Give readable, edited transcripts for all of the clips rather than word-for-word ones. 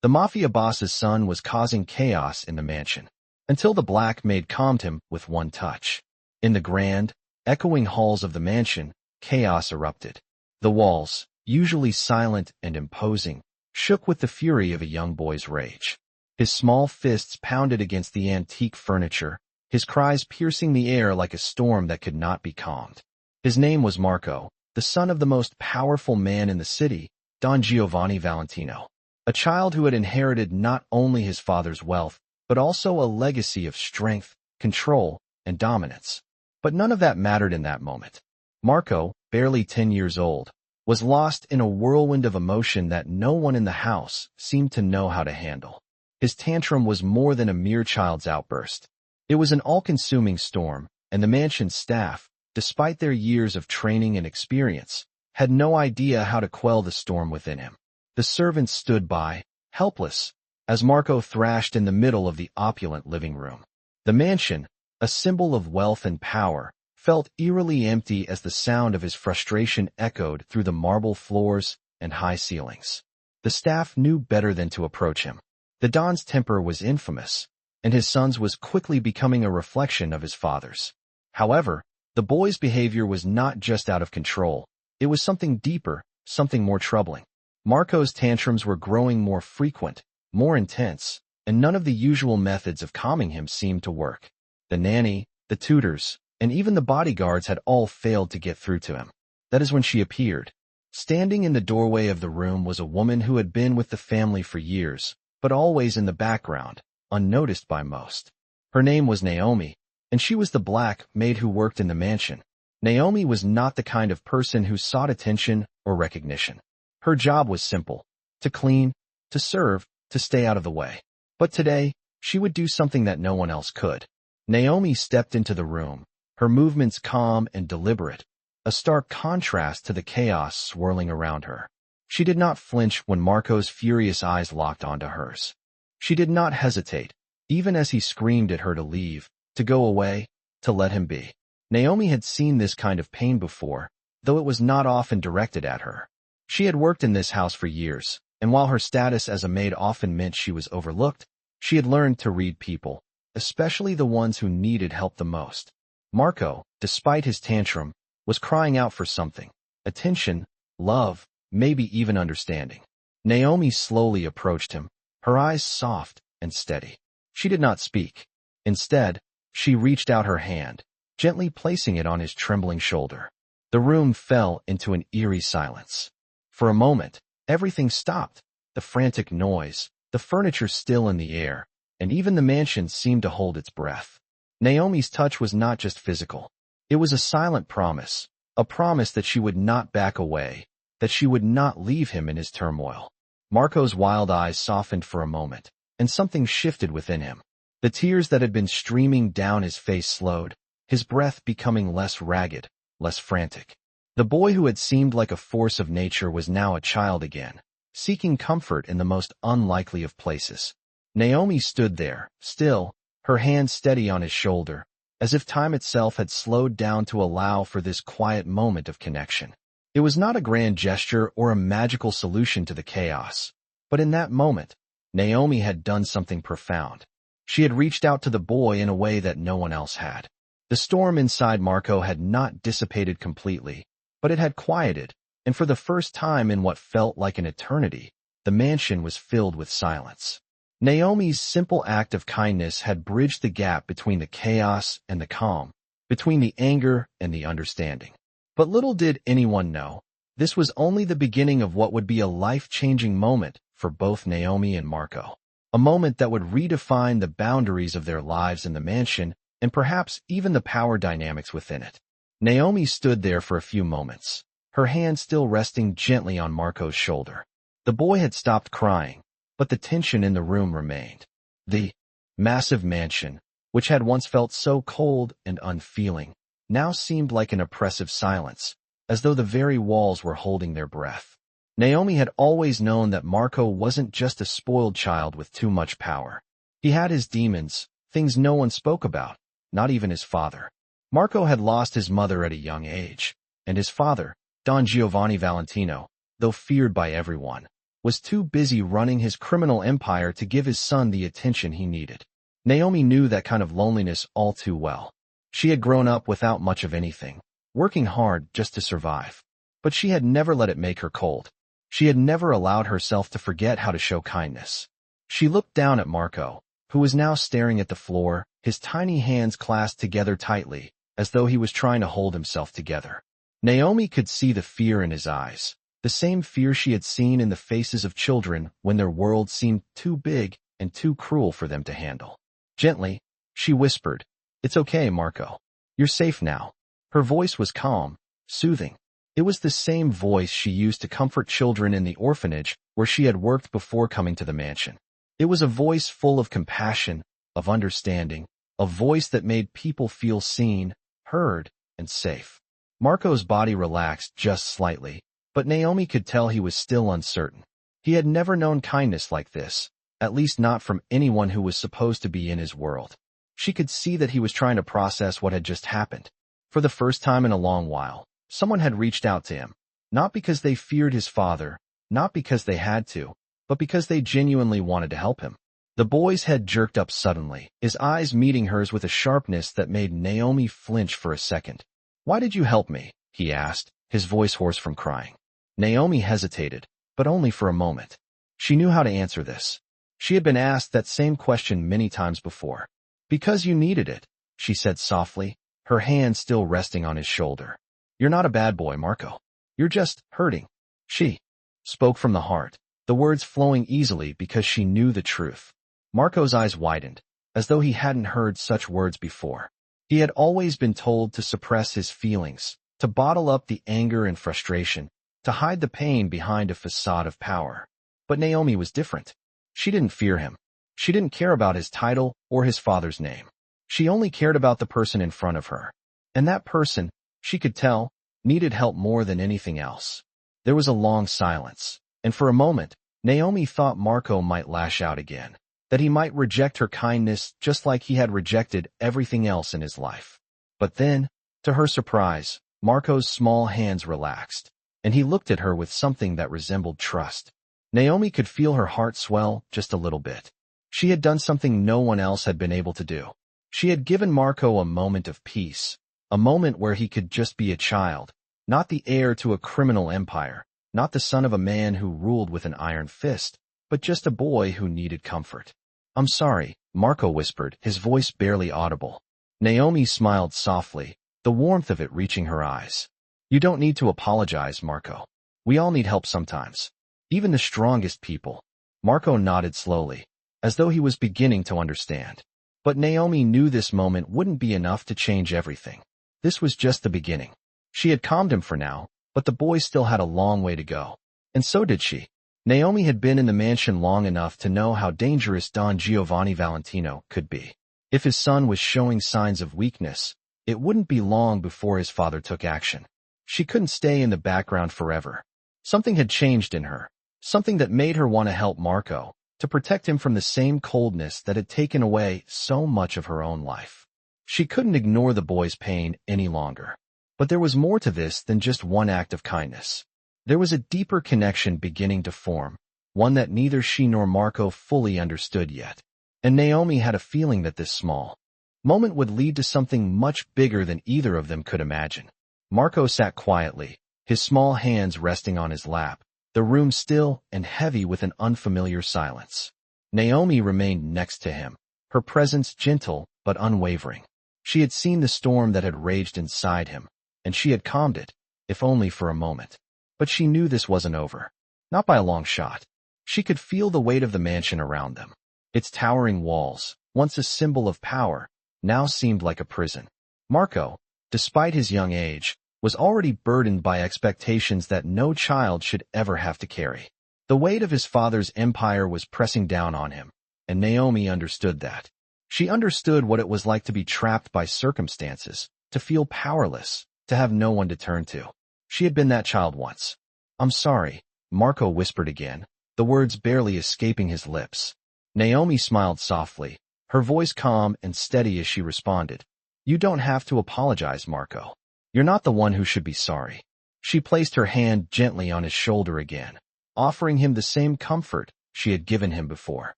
The Mafia boss's son was causing chaos in the mansion, until the black maid calmed him with one touch. In the grand, echoing halls of the mansion, chaos erupted. The walls, usually silent and imposing, shook with the fury of a young boy's rage. His small fists pounded against the antique furniture, his cries piercing the air like a storm that could not be calmed. His name was Marco, the son of the most powerful man in the city, Don Giovanni Valentino, a child who had inherited not only his father's wealth, but also a legacy of strength, control, and dominance. But none of that mattered in that moment. Marco, barely 10 years old, was lost in a whirlwind of emotion that no one in the house seemed to know how to handle. His tantrum was more than a mere child's outburst. It was an all-consuming storm, and the mansion's staff, despite their years of training and experience, had no idea how to quell the storm within him. The servants stood by, helpless, as Marco thrashed in the middle of the opulent living room. The mansion, a symbol of wealth and power, felt eerily empty as the sound of his frustration echoed through the marble floors and high ceilings. The staff knew better than to approach him. The Don's temper was infamous, and his son's was quickly becoming a reflection of his father's. However, the boy's behavior was not just out of control. It was something deeper, something more troubling. Marco's tantrums were growing more frequent, more intense, and none of the usual methods of calming him seemed to work. The nanny, the tutors, and even the bodyguards had all failed to get through to him. That is when she appeared. Standing in the doorway of the room was a woman who had been with the family for years, but always in the background, unnoticed by most. Her name was Naomi, and she was the black maid who worked in the mansion. Naomi was not the kind of person who sought attention or recognition. Her job was simple: to clean, to serve, to stay out of the way. But today, she would do something that no one else could. Naomi stepped into the room, her movements calm and deliberate, a stark contrast to the chaos swirling around her. She did not flinch when Marco's furious eyes locked onto hers. She did not hesitate, even as he screamed at her to leave, to go away, to let him be. Naomi had seen this kind of pain before, though it was not often directed at her. She had worked in this house for years, and while her status as a maid often meant she was overlooked, she had learned to read people, especially the ones who needed help the most. Marco, despite his tantrum, was crying out for something: attention, love, maybe even understanding. Naomi slowly approached him, her eyes soft and steady. She did not speak. Instead, she reached out her hand, gently placing it on his trembling shoulder. The room fell into an eerie silence. For a moment, everything stopped: the frantic noise, the furniture still in the air, and even the mansion seemed to hold its breath. Naomi's touch was not just physical. It was a silent promise, a promise that she would not back away, that she would not leave him in his turmoil. Marco's wild eyes softened for a moment, and something shifted within him. The tears that had been streaming down his face slowed, his breath becoming less ragged, less frantic. The boy who had seemed like a force of nature was now a child again, seeking comfort in the most unlikely of places. Naomi stood there, still, her hand steady on his shoulder, as if time itself had slowed down to allow for this quiet moment of connection. It was not a grand gesture or a magical solution to the chaos, but in that moment, Naomi had done something profound. She had reached out to the boy in a way that no one else had. The storm inside Marco had not dissipated completely, but it had quieted, and for the first time in what felt like an eternity, the mansion was filled with silence. Naomi's simple act of kindness had bridged the gap between the chaos and the calm, between the anger and the understanding. But little did anyone know, this was only the beginning of what would be a life-changing moment for both Naomi and Marco. A moment that would redefine the boundaries of their lives in the mansion and perhaps even the power dynamics within it. Naomi stood there for a few moments, her hand still resting gently on Marco's shoulder. The boy had stopped crying, but the tension in the room remained. The massive mansion, which had once felt so cold and unfeeling, now seemed like an oppressive silence, as though the very walls were holding their breath. Naomi had always known that Marco wasn't just a spoiled child with too much power. He had his demons, things no one spoke about, not even his father. Marco had lost his mother at a young age, and his father, Don Giovanni Valentino, though feared by everyone, was too busy running his criminal empire to give his son the attention he needed. Naomi knew that kind of loneliness all too well. She had grown up without much of anything, working hard just to survive. But she had never let it make her cold. She had never allowed herself to forget how to show kindness. She looked down at Marco, who was now staring at the floor, his tiny hands clasped together tightly, as though he was trying to hold himself together. Naomi could see the fear in his eyes, the same fear she had seen in the faces of children when their world seemed too big and too cruel for them to handle. Gently, she whispered, "It's okay, Marco. You're safe now." Her voice was calm, soothing. It was the same voice she used to comfort children in the orphanage where she had worked before coming to the mansion. It was a voice full of compassion, of understanding, a voice that made people feel seen, heard, and safe. Marco's body relaxed just slightly, but Naomi could tell he was still uncertain. He had never known kindness like this, at least not from anyone who was supposed to be in his world. She could see that he was trying to process what had just happened. For the first time in a long while, someone had reached out to him, not because they feared his father, not because they had to, but because they genuinely wanted to help him. The boy's head jerked up suddenly, his eyes meeting hers with a sharpness that made Naomi flinch for a second. "Why did you help me?" he asked, his voice hoarse from crying. Naomi hesitated, but only for a moment. She knew how to answer this. She had been asked that same question many times before. "Because you needed it," she said softly, her hand still resting on his shoulder. "You're not a bad boy, Marco. You're just hurting." She spoke from the heart, the words flowing easily because she knew the truth. Marco's eyes widened, as though he hadn't heard such words before. He had always been told to suppress his feelings, to bottle up the anger and frustration, to hide the pain behind a facade of power. But Naomi was different. She didn't fear him. She didn't care about his title or his father's name. She only cared about the person in front of her. And that person, she could tell, needed help more than anything else. There was a long silence, and for a moment, Naomi thought Marco might lash out again, that he might reject her kindness just like he had rejected everything else in his life. But then, to her surprise, Marco's small hands relaxed, and he looked at her with something that resembled trust. Naomi could feel her heart swell just a little bit. She had done something no one else had been able to do. She had given Marco a moment of peace, a moment where he could just be a child, not the heir to a criminal empire, not the son of a man who ruled with an iron fist, but just a boy who needed comfort. "I'm sorry," Marco whispered, his voice barely audible. Naomi smiled softly, the warmth of it reaching her eyes. "You don't need to apologize, Marco. We all need help sometimes. Even the strongest people." Marco nodded slowly, as though he was beginning to understand. But Naomi knew this moment wouldn't be enough to change everything. This was just the beginning. She had calmed him for now, but the boy still had a long way to go. And so did she. Naomi had been in the mansion long enough to know how dangerous Don Giovanni Valentino could be. If his son was showing signs of weakness, it wouldn't be long before his father took action. She couldn't stay in the background forever. Something had changed in her, something that made her want to help Marco, to protect him from the same coldness that had taken away so much of her own life. She couldn't ignore the boy's pain any longer. But there was more to this than just one act of kindness. There was a deeper connection beginning to form, one that neither she nor Marco fully understood yet. And Naomi had a feeling that this small moment would lead to something much bigger than either of them could imagine. Marco sat quietly, his small hands resting on his lap, the room still and heavy with an unfamiliar silence. Naomi remained next to him, her presence gentle but unwavering. She had seen the storm that had raged inside him, and she had calmed it, if only for a moment. But she knew this wasn't over. Not by a long shot. She could feel the weight of the mansion around them. Its towering walls, once a symbol of power, now seemed like a prison. Marco, despite his young age, was already burdened by expectations that no child should ever have to carry. The weight of his father's empire was pressing down on him, and Naomi understood that. She understood what it was like to be trapped by circumstances, to feel powerless, to have no one to turn to. She had been that child once. "I'm sorry," Marco whispered again, the words barely escaping his lips. Naomi smiled softly, her voice calm and steady as she responded. "You don't have to apologize, Marco. You're not the one who should be sorry." She placed her hand gently on his shoulder again, offering him the same comfort she had given him before.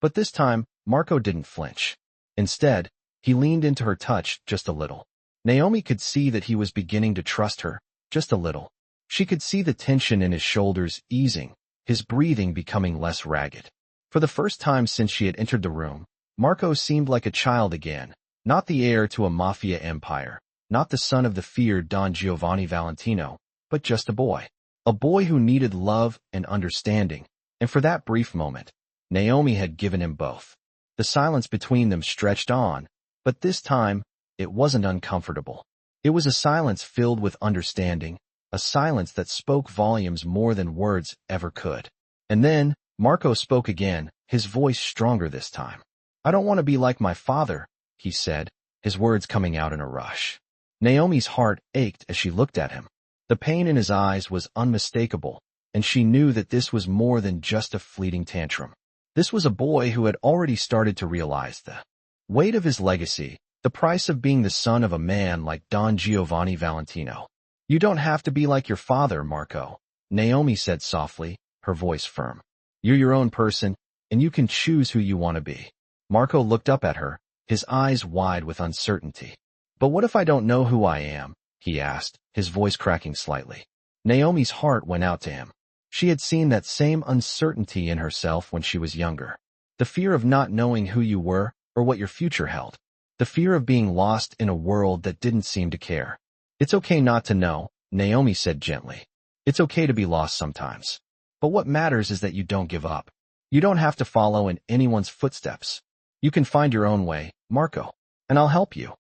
But this time, Marco didn't flinch. Instead, he leaned into her touch just a little. Naomi could see that he was beginning to trust her, just a little. She could see the tension in his shoulders easing, his breathing becoming less ragged. For the first time since she had entered the room, Marco seemed like a child again, not the heir to a Mafia empire, not the son of the feared Don Giovanni Valentino, but just a boy. A boy who needed love and understanding, and for that brief moment, Naomi had given him both. The silence between them stretched on, but this time, it wasn't uncomfortable. It was a silence filled with understanding, a silence that spoke volumes more than words ever could. And then, Marco spoke again, his voice stronger this time. "I don't want to be like my father," he said, his words coming out in a rush. Naomi's heart ached as she looked at him. The pain in his eyes was unmistakable, and she knew that this was more than just a fleeting tantrum. This was a boy who had already started to realize the weight of his legacy, the price of being the son of a man like Don Giovanni Valentino. "You don't have to be like your father, Marco," Naomi said softly, her voice firm. "You're your own person, and you can choose who you want to be." Marco looked up at her, his eyes wide with uncertainty. "But what if I don't know who I am?" he asked, his voice cracking slightly. Naomi's heart went out to him. She had seen that same uncertainty in herself when she was younger. The fear of not knowing who you were or what your future held. The fear of being lost in a world that didn't seem to care. "It's okay not to know," Naomi said gently. "It's okay to be lost sometimes. But what matters is that you don't give up. You don't have to follow in anyone's footsteps. You can find your own way, Marco, and I'll help you."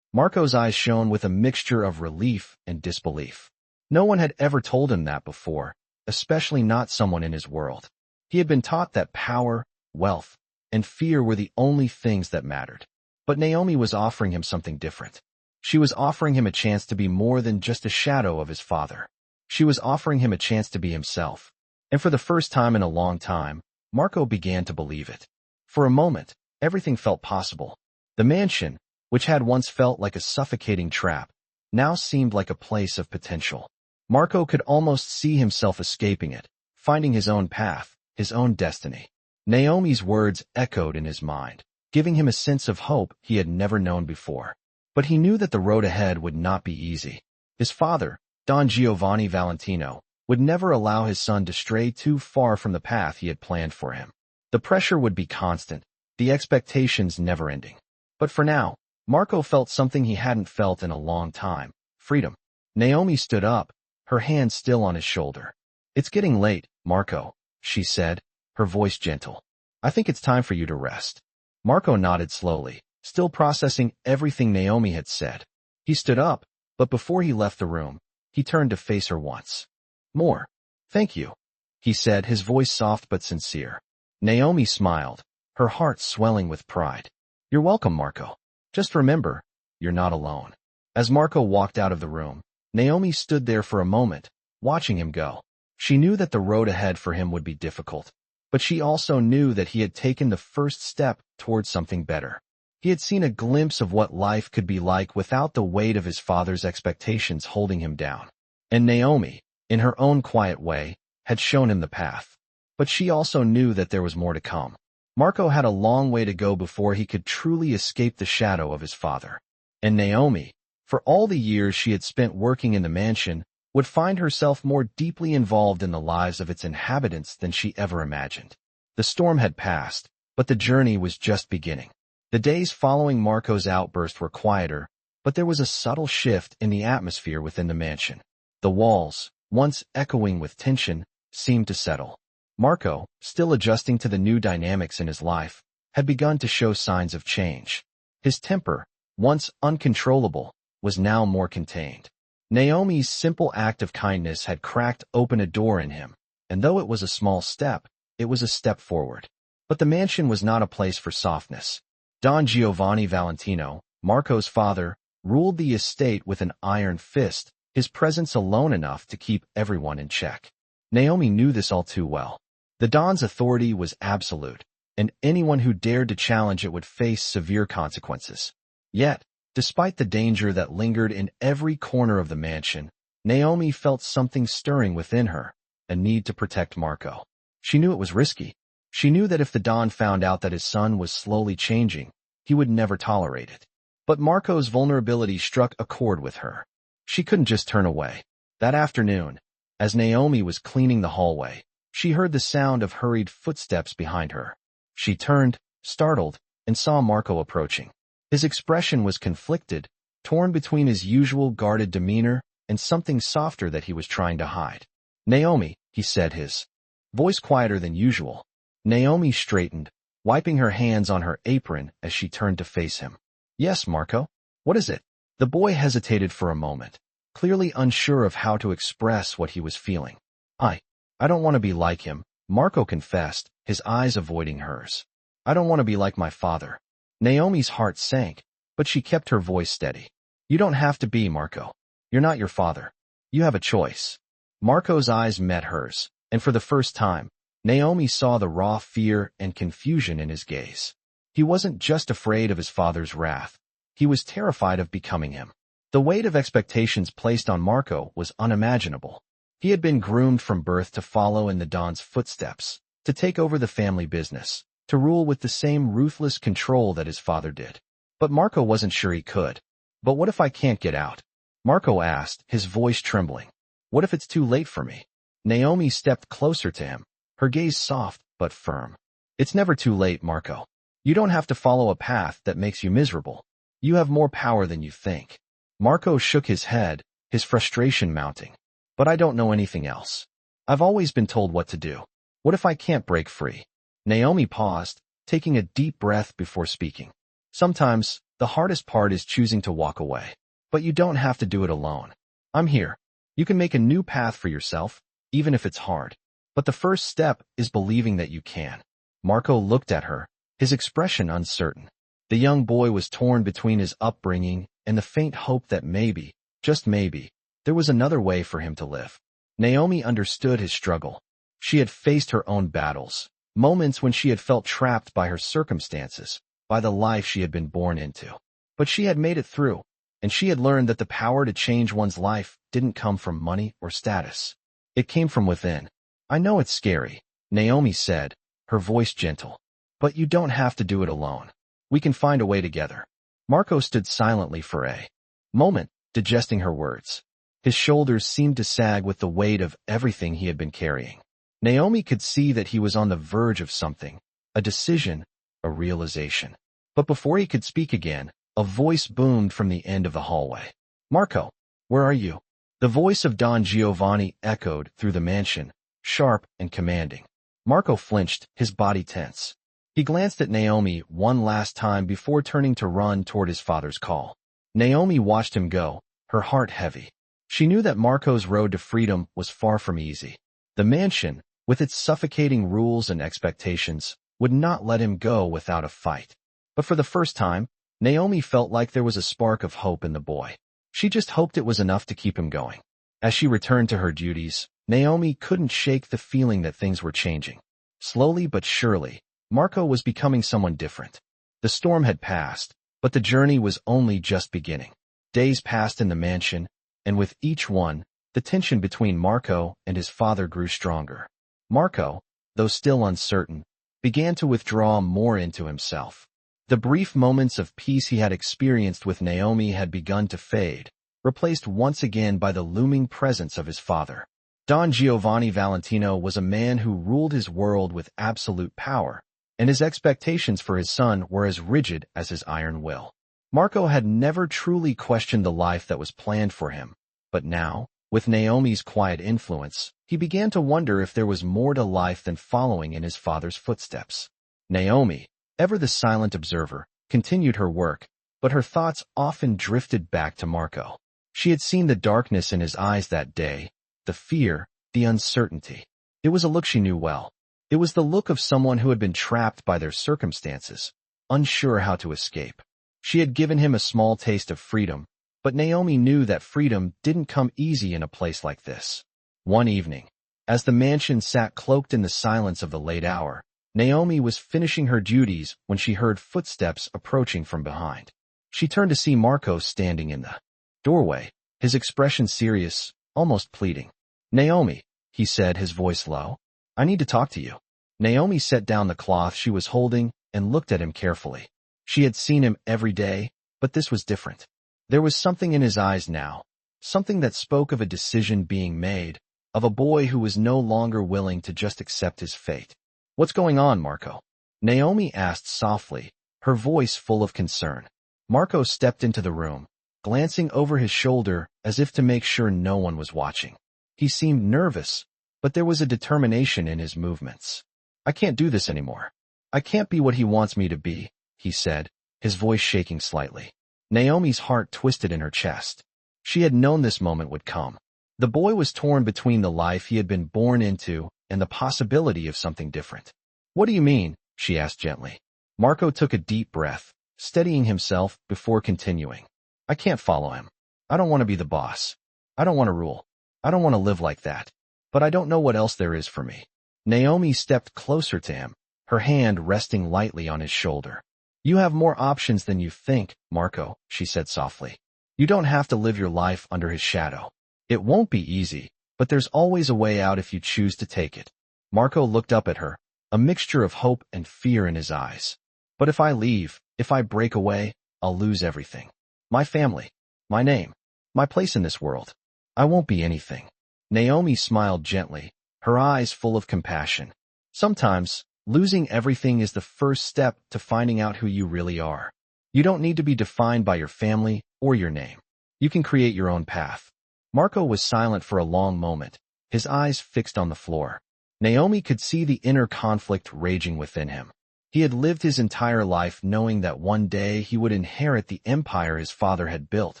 Marco's eyes shone with a mixture of relief and disbelief. No one had ever told him that before, especially not someone in his world. He had been taught that power, wealth, and fear were the only things that mattered. But Naomi was offering him something different. She was offering him a chance to be more than just a shadow of his father. She was offering him a chance to be himself. And for the first time in a long time, Marco began to believe it. For a moment, everything felt possible. The mansion, which had once felt like a suffocating trap, now seemed like a place of potential. Marco could almost see himself escaping it, finding his own path, his own destiny. Naomi's words echoed in his mind, giving him a sense of hope he had never known before. But he knew that the road ahead would not be easy. His father, Don Giovanni Valentino, would never allow his son to stray too far from the path he had planned for him. The pressure would be constant, the expectations never-ending. But for now, Marco felt something he hadn't felt in a long time: freedom. Naomi stood up, her hand still on his shoulder. "It's getting late, Marco," she said, her voice gentle. "I think it's time for you to rest." Marco nodded slowly, still processing everything Naomi had said. He stood up, but before he left the room, he turned to face her once more. "Thank you," he said, his voice soft but sincere. Naomi smiled, her heart swelling with pride. "You're welcome, Marco. Just remember, you're not alone." As Marco walked out of the room, Naomi stood there for a moment, watching him go. She knew that the road ahead for him would be difficult, but she also knew that he had taken the first step towards something better. He had seen a glimpse of what life could be like without the weight of his father's expectations holding him down. And Naomi, in her own quiet way, had shown him the path. But she also knew that there was more to come. Marco had a long way to go before he could truly escape the shadow of his father. And Naomi, for all the years she had spent working in the mansion, would find herself more deeply involved in the lives of its inhabitants than she ever imagined. The storm had passed, but the journey was just beginning. The days following Marco's outburst were quieter, but there was a subtle shift in the atmosphere within the mansion. The walls, once echoing with tension, seemed to settle. Marco, still adjusting to the new dynamics in his life, had begun to show signs of change. His temper, once uncontrollable, was now more contained. Naomi's simple act of kindness had cracked open a door in him, and though it was a small step, it was a step forward. But the mansion was not a place for softness. Don Giovanni Valentino, Marco's father, ruled the estate with an iron fist, his presence alone enough to keep everyone in check. Naomi knew this all too well. The Don's authority was absolute, and anyone who dared to challenge it would face severe consequences. Yet, despite the danger that lingered in every corner of the mansion, Naomi felt something stirring within her, a need to protect Marco. She knew it was risky. She knew that if the Don found out that his son was slowly changing, he would never tolerate it. But Marco's vulnerability struck a chord with her. She couldn't just turn away. That afternoon, as Naomi was cleaning the hallway, she heard the sound of hurried footsteps behind her. She turned, startled, and saw Marco approaching. His expression was conflicted, torn between his usual guarded demeanor and something softer that he was trying to hide. "Naomi," he said, his voice quieter than usual. Naomi straightened, wiping her hands on her apron as she turned to face him. "Yes, Marco. What is it?" The boy hesitated for a moment, clearly unsure of how to express what he was feeling. I don't want to be like him," Marco confessed, his eyes avoiding hers. "I don't want to be like my father." Naomi's heart sank, but she kept her voice steady. "You don't have to be, Marco. You're not your father. You have a choice." Marco's eyes met hers, and for the first time, Naomi saw the raw fear and confusion in his gaze. He wasn't just afraid of his father's wrath. He was terrified of becoming him. The weight of expectations placed on Marco was unimaginable. He had been groomed from birth to follow in the Don's footsteps, to take over the family business, to rule with the same ruthless control that his father did. But Marco wasn't sure he could. "But what if I can't get out?" Marco asked, his voice trembling. "What if it's too late for me?" Naomi stepped closer to him, her gaze soft but firm. "It's never too late, Marco. You don't have to follow a path that makes you miserable. You have more power than you think." Marco shook his head, his frustration mounting. "But I don't know anything else. I've always been told what to do. What if I can't break free?" Naomi paused, taking a deep breath before speaking. "Sometimes, the hardest part is choosing to walk away. But you don't have to do it alone. I'm here. You can make a new path for yourself, even if it's hard. But the first step is believing that you can." Marco looked at her, his expression uncertain. The young boy was torn between his upbringing and the faint hope that maybe, just maybe, there was another way for him to live. Naomi understood his struggle. She had faced her own battles, moments when she had felt trapped by her circumstances, by the life she had been born into. But she had made it through, and she had learned that the power to change one's life didn't come from money or status. It came from within. "I know it's scary," Naomi said, her voice gentle. "But you don't have to do it alone. We can find a way together." Marco stood silently for a moment, digesting her words. His shoulders seemed to sag with the weight of everything he had been carrying. Naomi could see that he was on the verge of something, a decision, a realization. But before he could speak again, a voice boomed from the end of the hallway. "Marco, where are you?" The voice of Don Giovanni echoed through the mansion, sharp and commanding. Marco flinched, his body tense. He glanced at Naomi one last time before turning to run toward his father's call. Naomi watched him go, her heart heavy. She knew that Marco's road to freedom was far from easy. The mansion, with its suffocating rules and expectations, would not let him go without a fight. But for the first time, Naomi felt like there was a spark of hope in the boy. She just hoped it was enough to keep him going. As she returned to her duties, Naomi couldn't shake the feeling that things were changing. Slowly but surely, Marco was becoming someone different. The storm had passed, but the journey was only just beginning. Days passed in the mansion, and with each one, the tension between Marco and his father grew stronger. Marco, though still uncertain, began to withdraw more into himself. The brief moments of peace he had experienced with Naomi had begun to fade, replaced once again by the looming presence of his father. Don Giovanni Valentino was a man who ruled his world with absolute power, and his expectations for his son were as rigid as his iron will. Marco had never truly questioned the life that was planned for him, but now, with Naomi's quiet influence, he began to wonder if there was more to life than following in his father's footsteps. Naomi, ever the silent observer, continued her work, but her thoughts often drifted back to Marco. She had seen the darkness in his eyes that day, the fear, the uncertainty. It was a look she knew well. It was the look of someone who had been trapped by their circumstances, unsure how to escape. She had given him a small taste of freedom, but Naomi knew that freedom didn't come easy in a place like this. One evening, as the mansion sat cloaked in the silence of the late hour, Naomi was finishing her duties when she heard footsteps approaching from behind. She turned to see Marco standing in the doorway, his expression serious, almost pleading. "Naomi," he said, his voice low. I need to talk to you. Naomi set down the cloth she was holding and looked at him carefully. She had seen him every day, but this was different. There was something in his eyes now, something that spoke of a decision being made, of a boy who was no longer willing to just accept his fate. What's going on, Marco? Naomi asked softly, her voice full of concern. Marco stepped into the room, glancing over his shoulder as if to make sure no one was watching. He seemed nervous, but there was a determination in his movements. I can't do this anymore. I can't be what he wants me to be, he said, his voice shaking slightly. Naomi's heart twisted in her chest. She had known this moment would come. The boy was torn between the life he had been born into and the possibility of something different. What do you mean? She asked gently. Marco took a deep breath, steadying himself before continuing. I can't follow him. I don't want to be the boss. I don't want to rule. I don't want to live like that. But I don't know what else there is for me. Naomi stepped closer to him, her hand resting lightly on his shoulder. You have more options than you think, Marco, she said softly. You don't have to live your life under his shadow. It won't be easy, but there's always a way out if you choose to take it. Marco looked up at her, a mixture of hope and fear in his eyes. But if I leave, if I break away, I'll lose everything. My family, my name, my place in this world. I won't be anything. Naomi smiled gently, her eyes full of compassion. Sometimes, losing everything is the first step to finding out who you really are. You don't need to be defined by your family or your name. You can create your own path. Marco was silent for a long moment, his eyes fixed on the floor. Naomi could see the inner conflict raging within him. He had lived his entire life knowing that one day he would inherit the empire his father had built,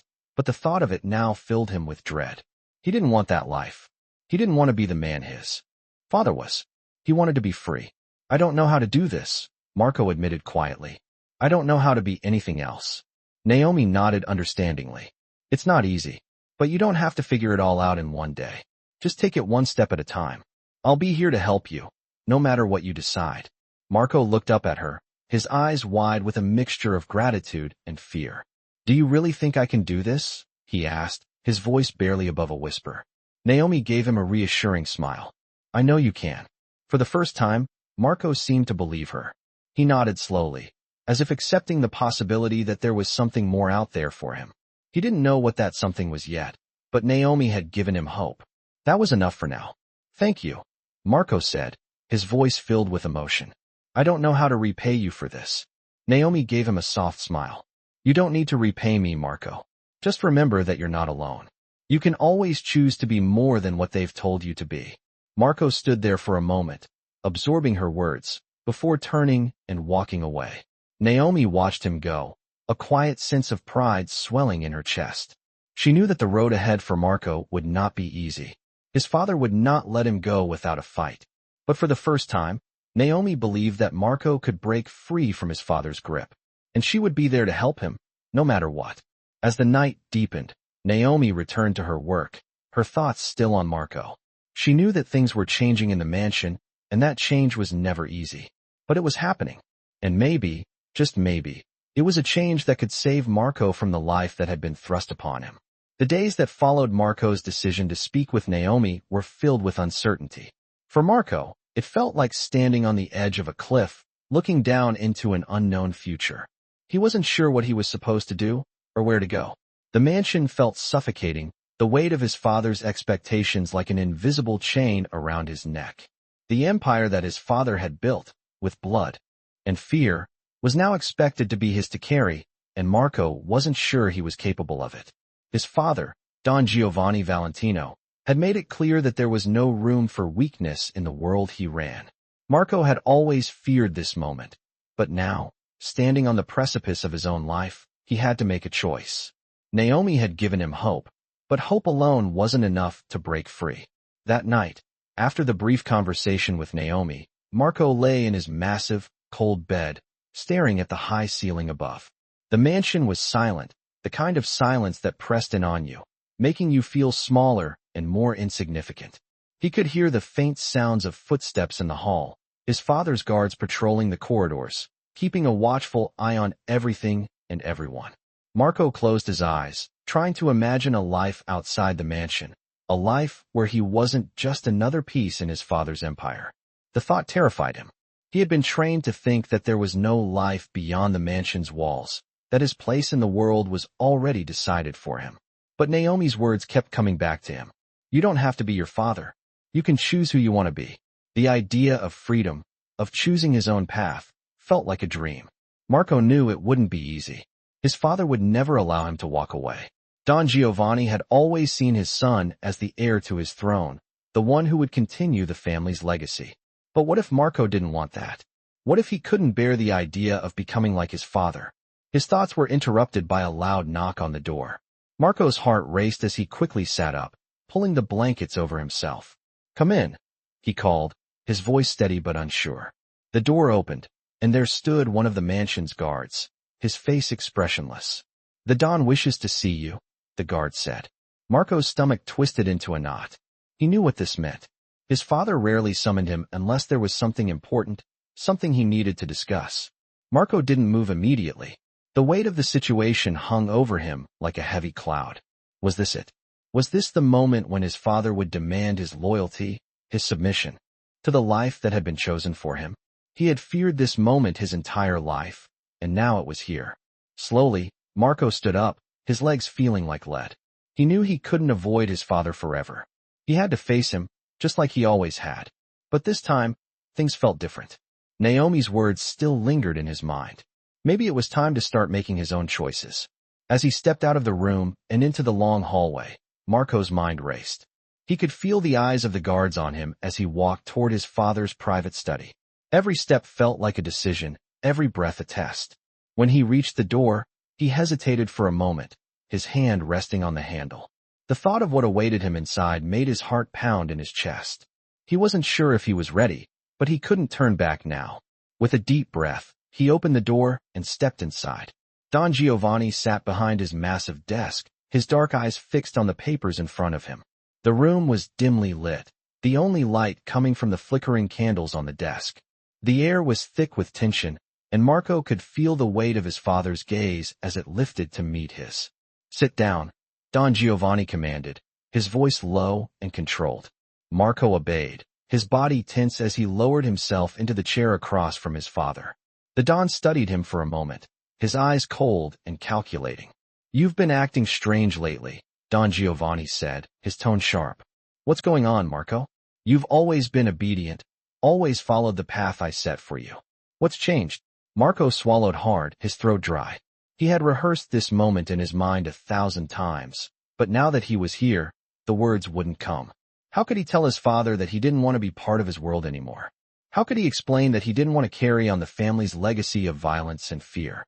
but the thought of it now filled him with dread. He didn't want that life. He didn't want to be the man his father was. He wanted to be free. I don't know how to do this, Marco admitted quietly. I don't know how to be anything else. Naomi nodded understandingly. It's not easy, but you don't have to figure it all out in one day. Just take it one step at a time. I'll be here to help you, no matter what you decide. Marco looked up at her, his eyes wide with a mixture of gratitude and fear. Do you really think I can do this? He asked, his voice barely above a whisper. Naomi gave him a reassuring smile. I know you can. For the first time, Marco seemed to believe her. He nodded slowly, as if accepting the possibility that there was something more out there for him. He didn't know what that something was yet, but Naomi had given him hope. That was enough for now. Thank you, Marco said, his voice filled with emotion. I don't know how to repay you for this. Naomi gave him a soft smile. You don't need to repay me, Marco. Just remember that you're not alone. You can always choose to be more than what they've told you to be. Marco stood there for a moment, absorbing her words, before turning and walking away. Naomi watched him go, a quiet sense of pride swelling in her chest. She knew that the road ahead for Marco would not be easy. His father would not let him go without a fight. But for the first time, Naomi believed that Marco could break free from his father's grip, and she would be there to help him, no matter what. As the night deepened, Naomi returned to her work, her thoughts still on Marco. She knew that things were changing in the mansion, and that change was never easy. But it was happening. And maybe, just maybe, it was a change that could save Marco from the life that had been thrust upon him. The days that followed Marco's decision to speak with Naomi were filled with uncertainty. For Marco, it felt like standing on the edge of a cliff, looking down into an unknown future. He wasn't sure what he was supposed to do or where to go. The mansion felt suffocating, the weight of his father's expectations like an invisible chain around his neck. The empire that his father had built, with blood and fear, was now expected to be his to carry, and Marco wasn't sure he was capable of it. His father, Don Giovanni Valentino, had made it clear that there was no room for weakness in the world he ran. Marco had always feared this moment, but now, standing on the precipice of his own life, he had to make a choice. Naomi had given him hope, but hope alone wasn't enough to break free. That night, after the brief conversation with Naomi, Marco lay in his massive, cold bed, staring at the high ceiling above. The mansion was silent, the kind of silence that pressed in on you, making you feel smaller and more insignificant. He could hear the faint sounds of footsteps in the hall, his father's guards patrolling the corridors, keeping a watchful eye on everything and everyone. Marco closed his eyes, trying to imagine a life outside the mansion, a life where he wasn't just another piece in his father's empire. The thought terrified him. He had been trained to think that there was no life beyond the mansion's walls, that his place in the world was already decided for him. But Naomi's words kept coming back to him. You don't have to be your father. You can choose who you want to be. The idea of freedom, of choosing his own path, felt like a dream. Marco knew it wouldn't be easy. His father would never allow him to walk away. Don Giovanni had always seen his son as the heir to his throne, the one who would continue the family's legacy. But what if Marco didn't want that? What if he couldn't bear the idea of becoming like his father? His thoughts were interrupted by a loud knock on the door. Marco's heart raced as he quickly sat up, pulling the blankets over himself. Come in, he called, his voice steady but unsure. The door opened, and there stood one of the mansion's guards, his face expressionless. The Don wishes to see you, the guard said. Marco's stomach twisted into a knot. He knew what this meant. His father rarely summoned him unless there was something important, something he needed to discuss. Marco didn't move immediately. The weight of the situation hung over him like a heavy cloud. Was this it? Was this the moment when his father would demand his loyalty, his submission, to the life that had been chosen for him? He had feared this moment his entire life, and now it was here. Slowly, Marco stood up, his legs feeling like lead. He knew he couldn't avoid his father forever. He had to face him, just like he always had. But this time, things felt different. Naomi's words still lingered in his mind. Maybe it was time to start making his own choices. As he stepped out of the room and into the long hallway, Marco's mind raced. He could feel the eyes of the guards on him as he walked toward his father's private study. Every step felt like a decision, every breath a test. When he reached the door, he hesitated for a moment, his hand resting on the handle. The thought of what awaited him inside made his heart pound in his chest. He wasn't sure if he was ready, but he couldn't turn back now. With a deep breath, he opened the door and stepped inside. Don Giovanni sat behind his massive desk, his dark eyes fixed on the papers in front of him. The room was dimly lit, the only light coming from the flickering candles on the desk. The air was thick with tension, and Marco could feel the weight of his father's gaze as it lifted to meet his. Sit down, Don Giovanni commanded, his voice low and controlled. Marco obeyed, his body tense as he lowered himself into the chair across from his father. The Don studied him for a moment, his eyes cold and calculating. You've been acting strange lately, Don Giovanni said, his tone sharp. What's going on, Marco? You've always been obedient, always followed the path I set for you. What's changed? Marco swallowed hard, his throat dry. He had rehearsed this moment in his mind 1,000 times, but now that he was here, the words wouldn't come. How could he tell his father that he didn't want to be part of his world anymore? How could he explain that he didn't want to carry on the family's legacy of violence and fear?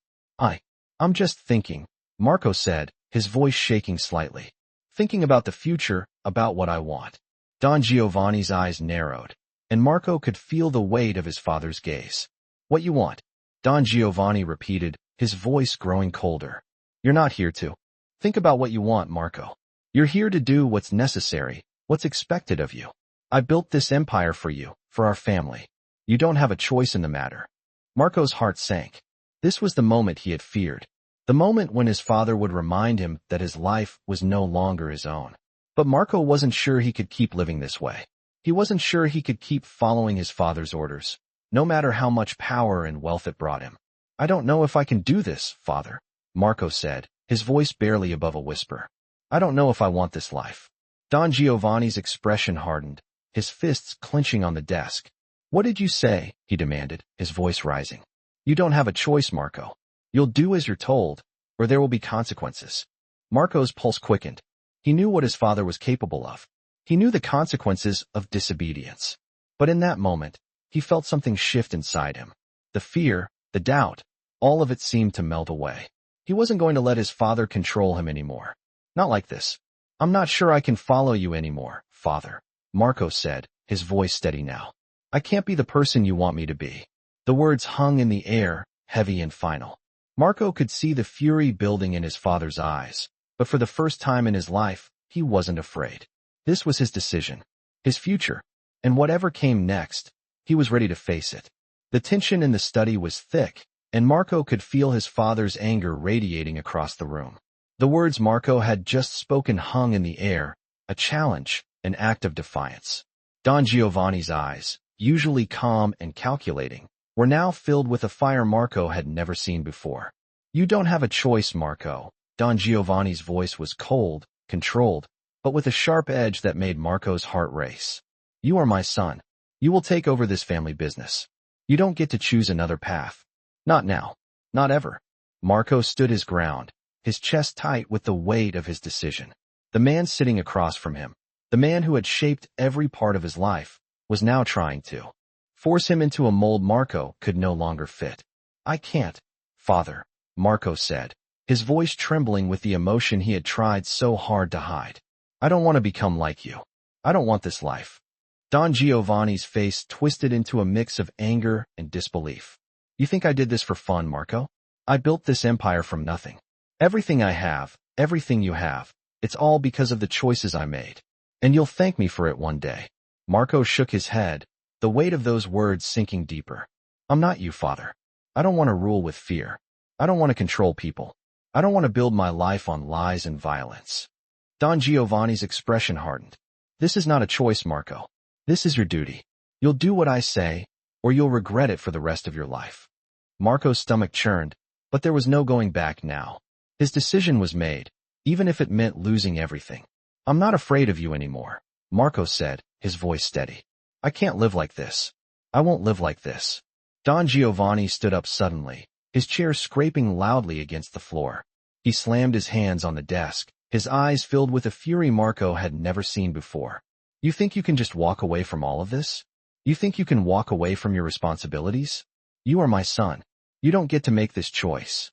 I'm just thinking, Marco said, his voice shaking slightly. Thinking about the future, about what I want. Don Giovanni's eyes narrowed, and Marco could feel the weight of his father's gaze. What you want? Don Giovanni repeated, his voice growing colder. You're not here to think about what you want, Marco. You're here to do what's necessary, what's expected of you. I built this empire for you, for our family. You don't have a choice in the matter. Marco's heart sank. This was the moment he had feared. The moment when his father would remind him that his life was no longer his own. But Marco wasn't sure he could keep living this way. He wasn't sure he could keep following his father's orders, no matter how much power and wealth it brought him. I don't know if I can do this, father, Marco said, his voice barely above a whisper. I don't know if I want this life. Don Giovanni's expression hardened, his fists clenching on the desk. What did you say? He demanded, his voice rising. You don't have a choice, Marco. You'll do as you're told, or there will be consequences. Marco's pulse quickened. He knew what his father was capable of. He knew the consequences of disobedience. But in that moment, he felt something shift inside him. The fear, the doubt, all of it seemed to melt away. He wasn't going to let his father control him anymore. Not like this. I'm not sure I can follow you anymore, father, Marco said, his voice steady now. I can't be the person you want me to be. The words hung in the air, heavy and final. Marco could see the fury building in his father's eyes, but for the first time in his life, he wasn't afraid. This was his decision, his future, and whatever came next, he was ready to face it. The tension in the study was thick, and Marco could feel his father's anger radiating across the room. The words Marco had just spoken hung in the air, a challenge, an act of defiance. Don Giovanni's eyes, usually calm and calculating, were now filled with a fire Marco had never seen before. You don't have a choice, Marco. Don Giovanni's voice was cold, controlled, but with a sharp edge that made Marco's heart race. You are my son. You will take over this family business. You don't get to choose another path. Not now. Not ever. Marco stood his ground, his chest tight with the weight of his decision. The man sitting across from him, the man who had shaped every part of his life, was now trying to force him into a mold Marco could no longer fit. I can't, father, Marco said, his voice trembling with the emotion he had tried so hard to hide. I don't want to become like you. I don't want this life. Don Giovanni's face twisted into a mix of anger and disbelief. You think I did this for fun, Marco? I built this empire from nothing. Everything I have, everything you have, it's all because of the choices I made. And you'll thank me for it one day. Marco shook his head, the weight of those words sinking deeper. I'm not you, father. I don't want to rule with fear. I don't want to control people. I don't want to build my life on lies and violence. Don Giovanni's expression hardened. This is not a choice, Marco. This is your duty. You'll do what I say, or you'll regret it for the rest of your life. Marco's stomach churned, but there was no going back now. His decision was made, even if it meant losing everything. I'm not afraid of you anymore, Marco said, his voice steady. I can't live like this. I won't live like this. Don Giovanni stood up suddenly, his chair scraping loudly against the floor. He slammed his hands on the desk, his eyes filled with a fury Marco had never seen before. You think you can just walk away from all of this? You think you can walk away from your responsibilities? You are my son. You don't get to make this choice.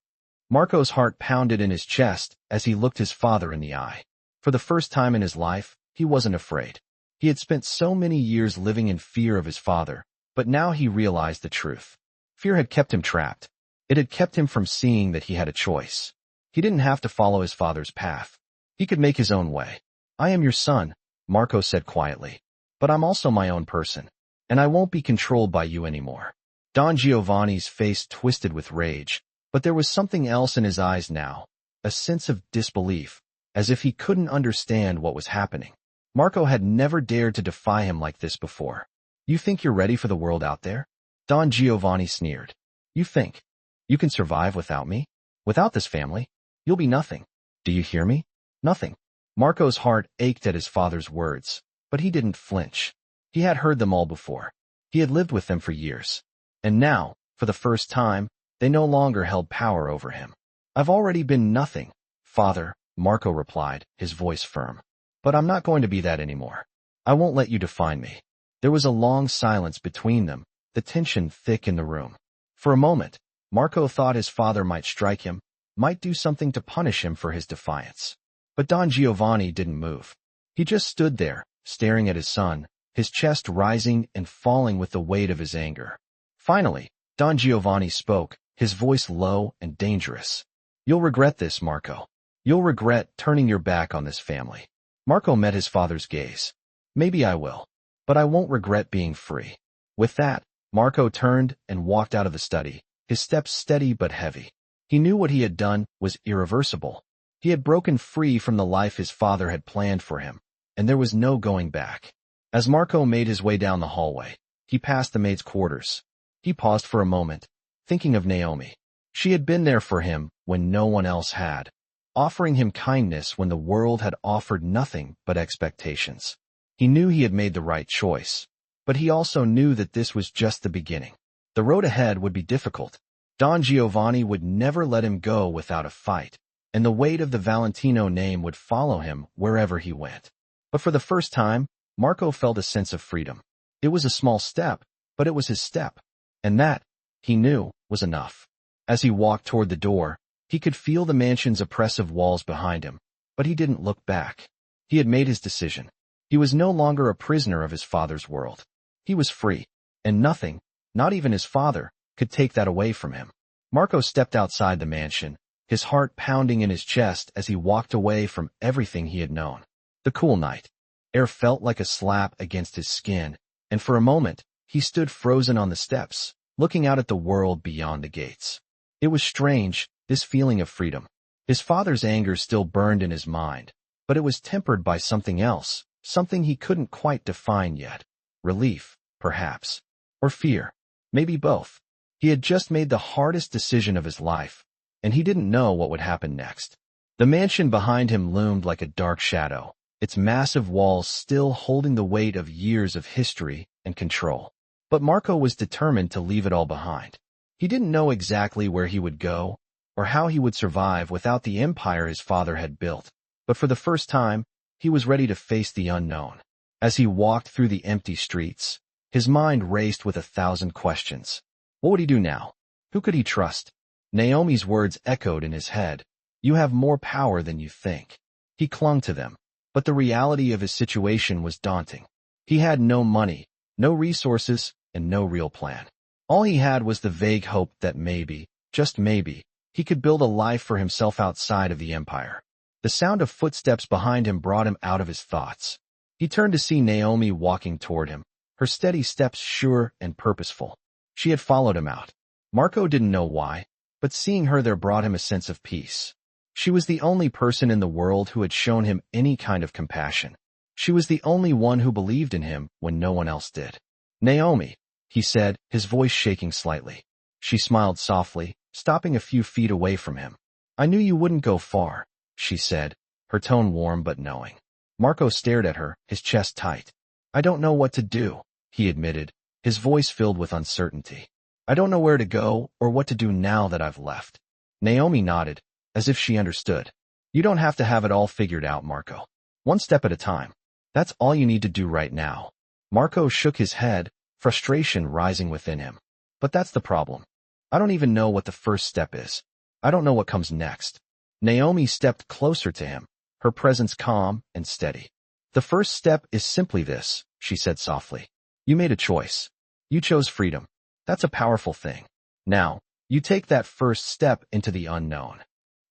Marco's heart pounded in his chest as he looked his father in the eye. For the first time in his life, he wasn't afraid. He had spent so many years living in fear of his father, but now he realized the truth. Fear had kept him trapped. It had kept him from seeing that he had a choice. He didn't have to follow his father's path. He could make his own way. I am your son, Marco said quietly, but I'm also my own person, and I won't be controlled by you anymore. Don Giovanni's face twisted with rage, but there was something else in his eyes now, a sense of disbelief, as if he couldn't understand what was happening. Marco had never dared to defy him like this before. You think you're ready for the world out there? Don Giovanni sneered. You think you can survive without me? Without this family? You'll be nothing. Do you hear me? Nothing. Marco's heart ached at his father's words, but he didn't flinch. He had heard them all before. He had lived with them for years. And now, for the first time, they no longer held power over him. I've already been nothing, father, Marco replied, his voice firm. But I'm not going to be that anymore. I won't let you define me. There was a long silence between them, the tension thick in the room. For a moment, Marco thought his father might strike him, might do something to punish him for his defiance. But Don Giovanni didn't move. He just stood there, staring at his son, his chest rising and falling with the weight of his anger. Finally, Don Giovanni spoke, his voice low and dangerous. You'll regret this, Marco. You'll regret turning your back on this family. Marco met his father's gaze. Maybe I will, but I won't regret being free. With that, Marco turned and walked out of the study, his steps steady but heavy. He knew what he had done was irreversible. He had broken free from the life his father had planned for him, and there was no going back. As Marco made his way down the hallway, he passed the maid's quarters. He paused for a moment, thinking of Naomi. She had been there for him when no one else had, offering him kindness when the world had offered nothing but expectations. He knew he had made the right choice, but he also knew that this was just the beginning. The road ahead would be difficult. Don Giovanni would never let him go without a fight, and the weight of the Valentino name would follow him wherever he went. But for the first time, Marco felt a sense of freedom. It was a small step, but it was his step. And that, he knew, was enough. As he walked toward the door, he could feel the mansion's oppressive walls behind him, but he didn't look back. He had made his decision. He was no longer a prisoner of his father's world. He was free, and nothing, not even his father, could take that away from him. Marco stepped outside the mansion, his heart pounding in his chest as he walked away from everything he had known. The cool night air felt like a slap against his skin, and for a moment, he stood frozen on the steps, looking out at the world beyond the gates. It was strange, this feeling of freedom. His father's anger still burned in his mind, but it was tempered by something else, something he couldn't quite define yet. Relief, perhaps. Or fear. Maybe both. He had just made the hardest decision of his life, and he didn't know what would happen next. The mansion behind him loomed like a dark shadow, its massive walls still holding the weight of years of history and control. But Marco was determined to leave it all behind. He didn't know exactly where he would go, or how he would survive without the empire his father had built. But for the first time, he was ready to face the unknown. As he walked through the empty streets, his mind raced with 1,000 questions. What would he do now? Who could he trust? Naomi's words echoed in his head. You have more power than you think. He clung to them, but the reality of his situation was daunting. He had no money, no resources, and no real plan. All he had was the vague hope that maybe, just maybe, he could build a life for himself outside of the empire. The sound of footsteps behind him brought him out of his thoughts. He turned to see Naomi walking toward him, her steady steps sure and purposeful. She had followed him out. Marco didn't know why, but seeing her there brought him a sense of peace. She was the only person in the world who had shown him any kind of compassion. She was the only one who believed in him when no one else did. Naomi, he said, his voice shaking slightly. She smiled softly, stopping a few feet away from him. I knew you wouldn't go far, she said, her tone warm but knowing. Marco stared at her, his chest tight. I don't know what to do, he admitted, his voice filled with uncertainty. I don't know where to go or what to do now that I've left. Naomi nodded, as if she understood. You don't have to have it all figured out, Marco. One step at a time. That's all you need to do right now. Marco shook his head, frustration rising within him. But that's the problem. I don't even know what the first step is. I don't know what comes next. Naomi stepped closer to him, her presence calm and steady. The first step is simply this, she said softly. You made a choice. You chose freedom. That's a powerful thing. Now, you take that first step into the unknown.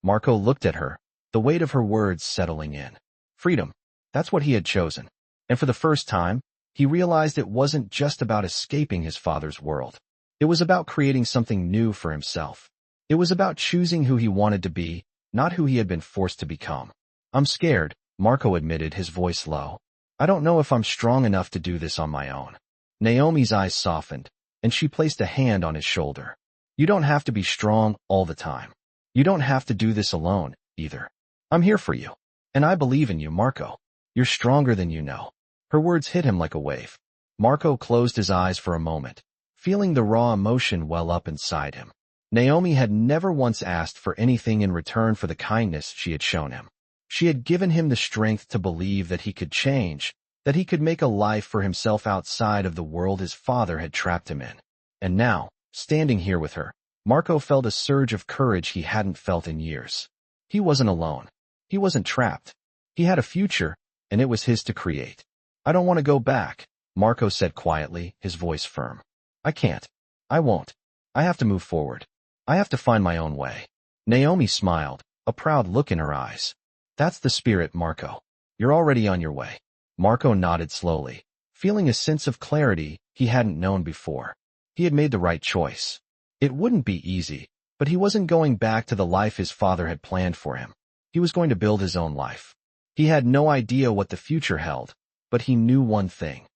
Marco looked at her, the weight of her words settling in. Freedom. That's what he had chosen. And for the first time, he realized it wasn't just about escaping his father's world. It was about creating something new for himself. It was about choosing who he wanted to be, not who he had been forced to become. I'm scared, Marco admitted, his voice low. I don't know if I'm strong enough to do this on my own. Naomi's eyes softened, and she placed a hand on his shoulder. You don't have to be strong all the time. You don't have to do this alone, either. I'm here for you. And I believe in you, Marco. You're stronger than you know. Her words hit him like a wave. Marco closed his eyes for a moment, feeling the raw emotion well up inside him. Naomi had never once asked for anything in return for the kindness she had shown him. She had given him the strength to believe that he could change, that he could make a life for himself outside of the world his father had trapped him in. And now, standing here with her, Marco felt a surge of courage he hadn't felt in years. He wasn't alone. He wasn't trapped. He had a future, and it was his to create. I don't want to go back, Marco said quietly, his voice firm. I can't. I won't. I have to move forward. I have to find my own way. Naomi smiled, a proud look in her eyes. That's the spirit, Marco. You're already on your way. Marco nodded slowly, feeling a sense of clarity he hadn't known before. He had made the right choice. It wouldn't be easy, but he wasn't going back to the life his father had planned for him. He was going to build his own life. He had no idea what the future held, but he knew one thing.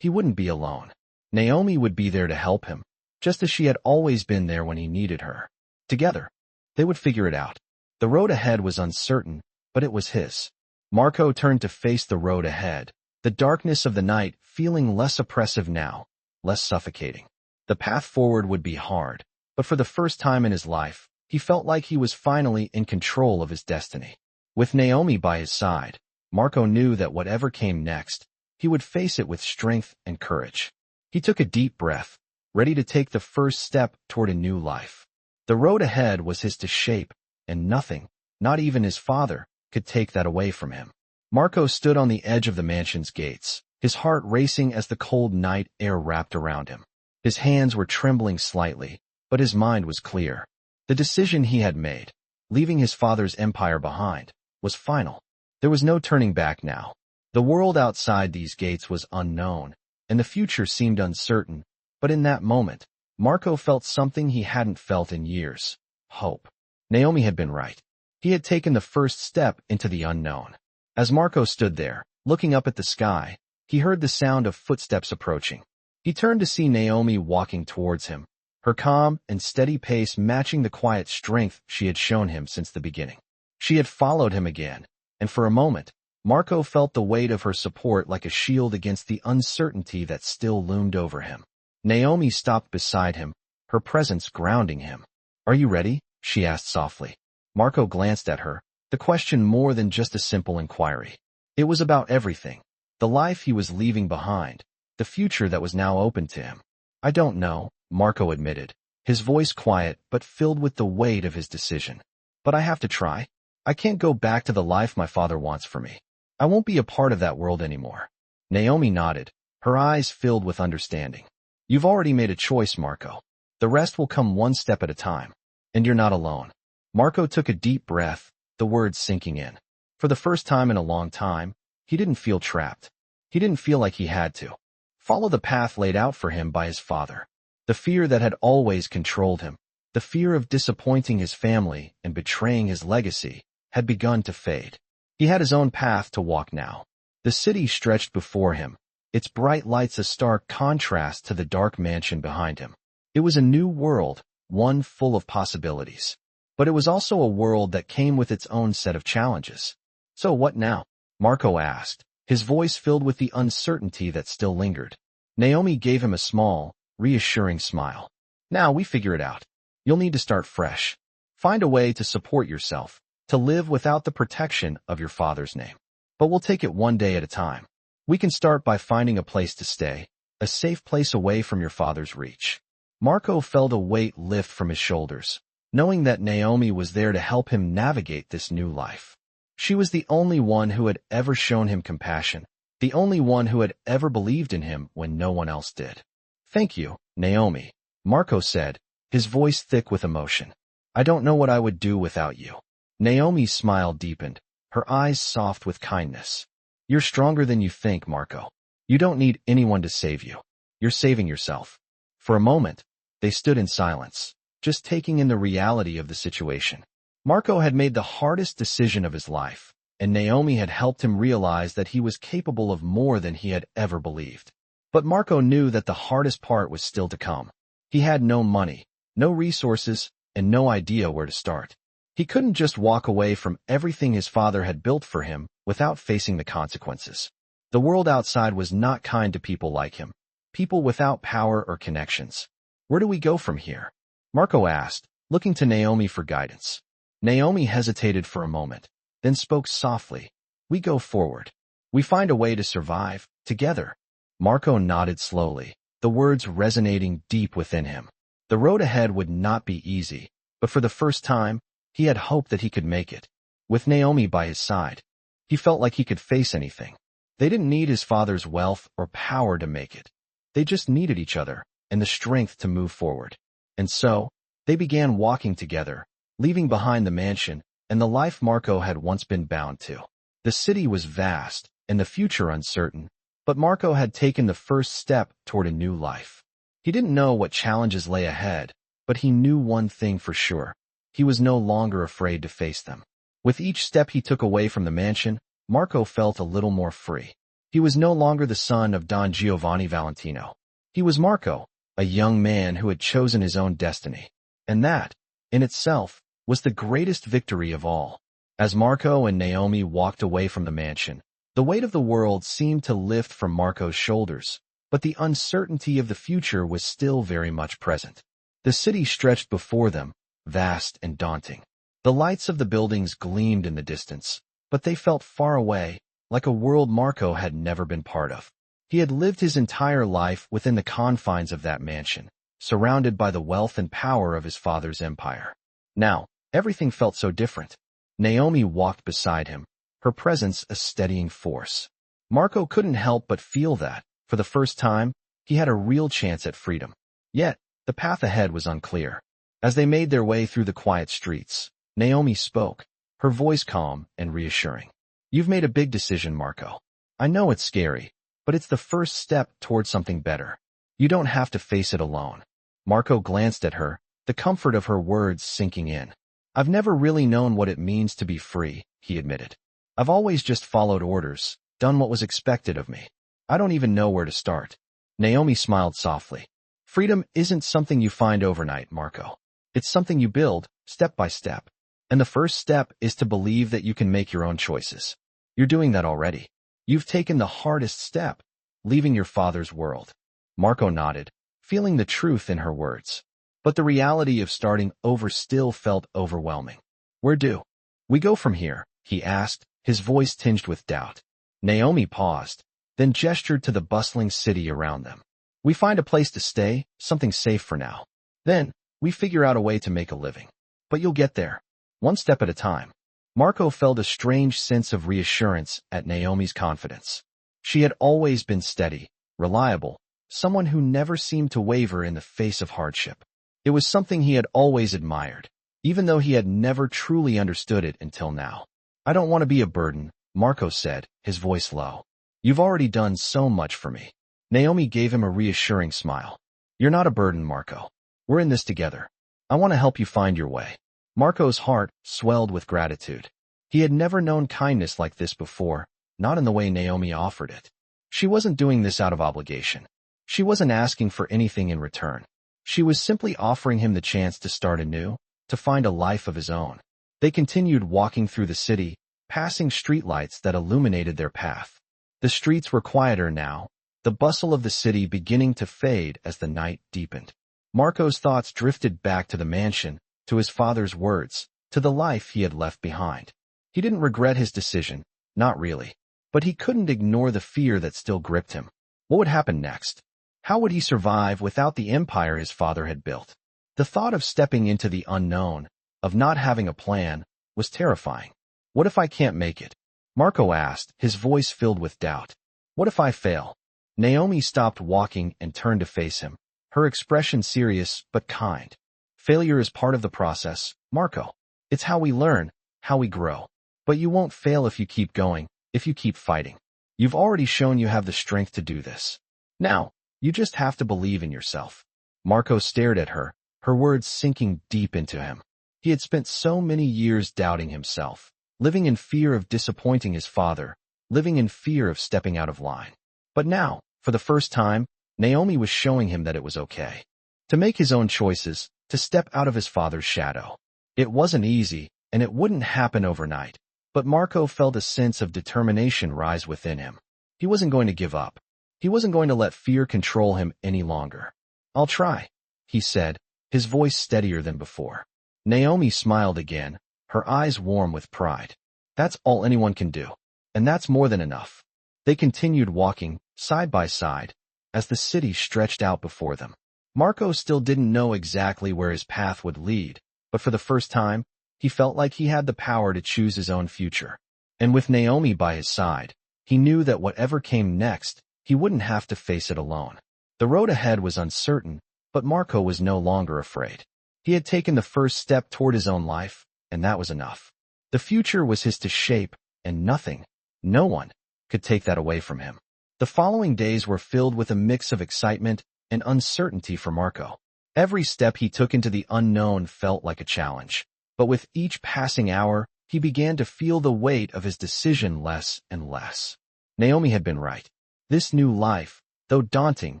He wouldn't be alone. Naomi would be there to help him, just as she had always been there when he needed her. Together, they would figure it out. The road ahead was uncertain, but it was his. Marco turned to face the road ahead, the darkness of the night feeling less oppressive now, less suffocating. The path forward would be hard, but for the first time in his life, he felt like he was finally in control of his destiny. With Naomi by his side, Marco knew that whatever came next, he would face it with strength and courage. He took a deep breath, ready to take the first step toward a new life. The road ahead was his to shape, and nothing, not even his father, could take that away from him. Marco stood on the edge of the mansion's gates, his heart racing as the cold night air wrapped around him. His hands were trembling slightly, but his mind was clear. The decision he had made, leaving his father's empire behind, was final. There was no turning back now. The world outside these gates was unknown, and the future seemed uncertain, but in that moment, Marco felt something he hadn't felt in years. Hope. Naomi had been right. He had taken the first step into the unknown. As Marco stood there, looking up at the sky, he heard the sound of footsteps approaching. He turned to see Naomi walking towards him, her calm and steady pace matching the quiet strength she had shown him since the beginning. She had followed him again, and for a moment, Marco felt the weight of her support like a shield against the uncertainty that still loomed over him. Naomi stopped beside him, her presence grounding him. "Are you ready?" she asked softly. Marco glanced at her, the question more than just a simple inquiry. It was about everything. The life he was leaving behind, the future that was now open to him. "I don't know," Marco admitted, his voice quiet but filled with the weight of his decision. "But I have to try. I can't go back to the life my father wants for me. I won't be a part of that world anymore." Naomi nodded, her eyes filled with understanding. "You've already made a choice, Marco. The rest will come one step at a time. And you're not alone." Marco took a deep breath, the words sinking in. For the first time in a long time, he didn't feel trapped. He didn't feel like he had to follow the path laid out for him by his father. The fear that had always controlled him, the fear of disappointing his family and betraying his legacy, had begun to fade. He had his own path to walk now. The city stretched before him, its bright lights a stark contrast to the dark mansion behind him. It was a new world, one full of possibilities. But it was also a world that came with its own set of challenges. "So what now?" Marco asked, his voice filled with the uncertainty that still lingered. Naomi gave him a small, reassuring smile. "Now we figure it out. You'll need to start fresh. Find a way to support yourself, to live without the protection of your father's name. But we'll take it one day at a time. We can start by finding a place to stay, a safe place away from your father's reach." Marco felt a weight lift from his shoulders, knowing that Naomi was there to help him navigate this new life. She was the only one who had ever shown him compassion, the only one who had ever believed in him when no one else did. "Thank you, Naomi," Marco said, his voice thick with emotion. "I don't know what I would do without you." Naomi's smile deepened, her eyes soft with kindness. "You're stronger than you think, Marco. You don't need anyone to save you. You're saving yourself." For a moment, they stood in silence, just taking in the reality of the situation. Marco had made the hardest decision of his life, and Naomi had helped him realize that he was capable of more than he had ever believed. But Marco knew that the hardest part was still to come. He had no money, no resources, and no idea where to start. He couldn't just walk away from everything his father had built for him without facing the consequences. The world outside was not kind to people like him, people without power or connections. "Where do we go from here?" Marco asked, looking to Naomi for guidance. Naomi hesitated for a moment, then spoke softly. "We go forward. We find a way to survive, together." Marco nodded slowly, the words resonating deep within him. The road ahead would not be easy, but for the first time, he had hoped that he could make it. With Naomi by his side, he felt like he could face anything. They didn't need his father's wealth or power to make it. They just needed each other and the strength to move forward. And so, they began walking together, leaving behind the mansion and the life Marco had once been bound to. The city was vast and the future uncertain, but Marco had taken the first step toward a new life. He didn't know what challenges lay ahead, but he knew one thing for sure. He was no longer afraid to face them. With each step he took away from the mansion, Marco felt a little more free. He was no longer the son of Don Giovanni Valentino. He was Marco, a young man who had chosen his own destiny. And that, in itself, was the greatest victory of all. As Marco and Naomi walked away from the mansion, the weight of the world seemed to lift from Marco's shoulders, but the uncertainty of the future was still very much present. The city stretched before them, vast and daunting. The lights of the buildings gleamed in the distance, but they felt far away, like a world Marco had never been part of. He had lived his entire life within the confines of that mansion, surrounded by the wealth and power of his father's empire. Now, everything felt so different. Naomi walked beside him, her presence a steadying force. Marco couldn't help but feel that, for the first time, he had a real chance at freedom. Yet, the path ahead was unclear. As they made their way through the quiet streets, Naomi spoke, her voice calm and reassuring. "You've made a big decision, Marco. I know it's scary, but it's the first step toward something better. You don't have to face it alone." Marco glanced at her, the comfort of her words sinking in. "I've never really known what it means to be free," he admitted. I've always just followed orders, done what was expected of me. I don't even know where to start. Naomi smiled softly. Freedom isn't something you find overnight, Marco. It's something you build, step by step. And the first step is to believe that you can make your own choices. You're doing that already. You've taken the hardest step, leaving your father's world. Marco nodded, feeling the truth in her words. But the reality of starting over still felt overwhelming. Where do we go from here? He asked, his voice tinged with doubt. Naomi paused, then gestured to the bustling city around them. We find a place to stay, something safe for now. Then, we figure out a way to make a living. But you'll get there, one step at a time. Marco felt a strange sense of reassurance at Naomi's confidence. She had always been steady, reliable, someone who never seemed to waver in the face of hardship. It was something he had always admired, even though he had never truly understood it until now. I don't want to be a burden, Marco said, his voice low. You've already done so much for me. Naomi gave him a reassuring smile. You're not a burden, Marco. We're in this together. I want to help you find your way. Marco's heart swelled with gratitude. He had never known kindness like this before, not in the way Naomi offered it. She wasn't doing this out of obligation. She wasn't asking for anything in return. She was simply offering him the chance to start anew, to find a life of his own. They continued walking through the city, passing streetlights that illuminated their path. The streets were quieter now, the bustle of the city beginning to fade as the night deepened. Marco's thoughts drifted back to the mansion, to his father's words, to the life he had left behind. He didn't regret his decision, not really, but he couldn't ignore the fear that still gripped him. What would happen next? How would he survive without the empire his father had built? The thought of stepping into the unknown, of not having a plan, was terrifying. What if I can't make it? Marco asked, his voice filled with doubt. What if I fail? Naomi stopped walking and turned to face him, her expression serious but kind. Failure is part of the process, Marco. It's how we learn, how we grow. But you won't fail if you keep going, if you keep fighting. You've already shown you have the strength to do this. Now, you just have to believe in yourself. Marco stared at her, her words sinking deep into him. He had spent so many years doubting himself, living in fear of disappointing his father, living in fear of stepping out of line. But now, for the first time, Naomi was showing him that it was okay to make his own choices, to step out of his father's shadow. It wasn't easy, and it wouldn't happen overnight, but Marco felt a sense of determination rise within him. He wasn't going to give up. He wasn't going to let fear control him any longer. I'll try, he said, his voice steadier than before. Naomi smiled again, her eyes warm with pride. That's all anyone can do, and that's more than enough. They continued walking, side by side, as the city stretched out before them. Marco still didn't know exactly where his path would lead, but for the first time, he felt like he had the power to choose his own future. And with Naomi by his side, he knew that whatever came next, he wouldn't have to face it alone. The road ahead was uncertain, but Marco was no longer afraid. He had taken the first step toward his own life, and that was enough. The future was his to shape, and nothing, no one, could take that away from him. The following days were filled with a mix of excitement and uncertainty for Marco. Every step he took into the unknown felt like a challenge, but with each passing hour, he began to feel the weight of his decision less and less. Naomi had been right. This new life, though daunting,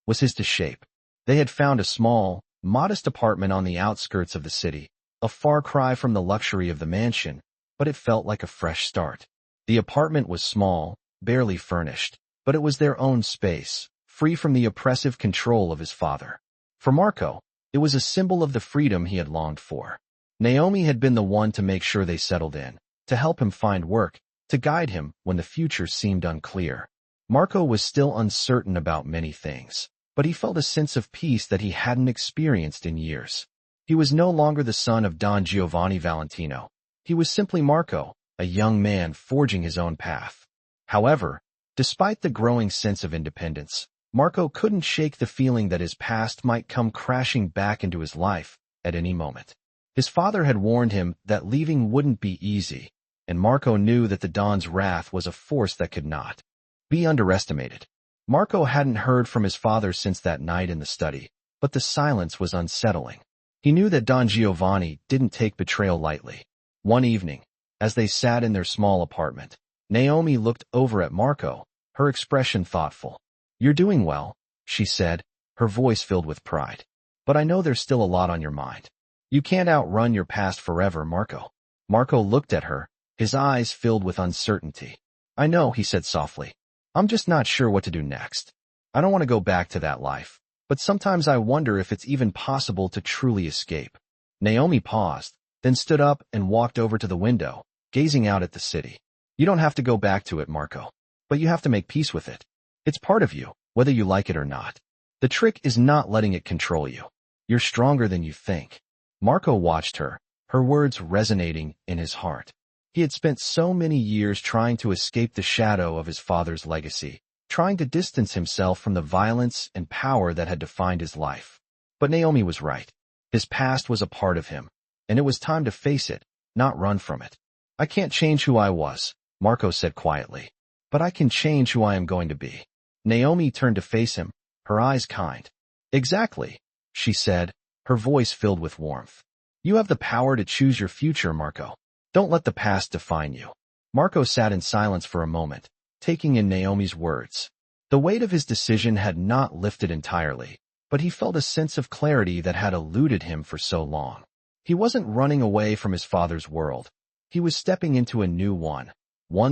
was his to shape. They had found a small, modest apartment on the outskirts of the city, a far cry from the luxury of the mansion, but it felt like a fresh start. The apartment was small, barely furnished, but it was their own space, free from the oppressive control of his father. For Marco, it was a symbol of the freedom he had longed for. Naomi had been the one to make sure they settled in, to help him find work, to guide him when the future seemed unclear. Marco was still uncertain about many things, but he felt a sense of peace that he hadn't experienced in years. He was no longer the son of Don Giovanni Valentino. He was simply Marco, a young man forging his own path. However, despite the growing sense of independence, Marco couldn't shake the feeling that his past might come crashing back into his life at any moment. His father had warned him that leaving wouldn't be easy, and Marco knew that the Don's wrath was a force that could not be underestimated. Marco hadn't heard from his father since that night in the study, but the silence was unsettling. He knew that Don Giovanni didn't take betrayal lightly. One evening, as they sat in their small apartment, Naomi looked over at Marco, her expression thoughtful. "You're doing well," she said, her voice filled with pride. "But I know there's still a lot on your mind. You can't outrun your past forever, Marco." Marco looked at her, his eyes filled with uncertainty. "I know," he said softly. "I'm just not sure what to do next. I don't want to go back to that life, but sometimes I wonder if it's even possible to truly escape." Naomi paused, then stood up and walked over to the window, gazing out at the city. "You don't have to go back to it, Marco, but you have to make peace with it. It's part of you, whether you like it or not. The trick is not letting it control you. You're stronger than you think." Marco watched her, her words resonating in his heart. He had spent so many years trying to escape the shadow of his father's legacy, trying to distance himself from the violence and power that had defined his life. But Naomi was right. His past was a part of him, and it was time to face it, not run from it. "I can't change who I was," Marco said quietly, "but I can change who I am going to be." Naomi turned to face him, her eyes kind. "Exactly," she said, her voice filled with warmth. "You have the power to choose your future, Marco. Don't let the past define you." Marco sat in silence for a moment, taking in Naomi's words. The weight of his decision had not lifted entirely, but he felt a sense of clarity that had eluded him for so long. He wasn't running away from his father's world. He was stepping into a new one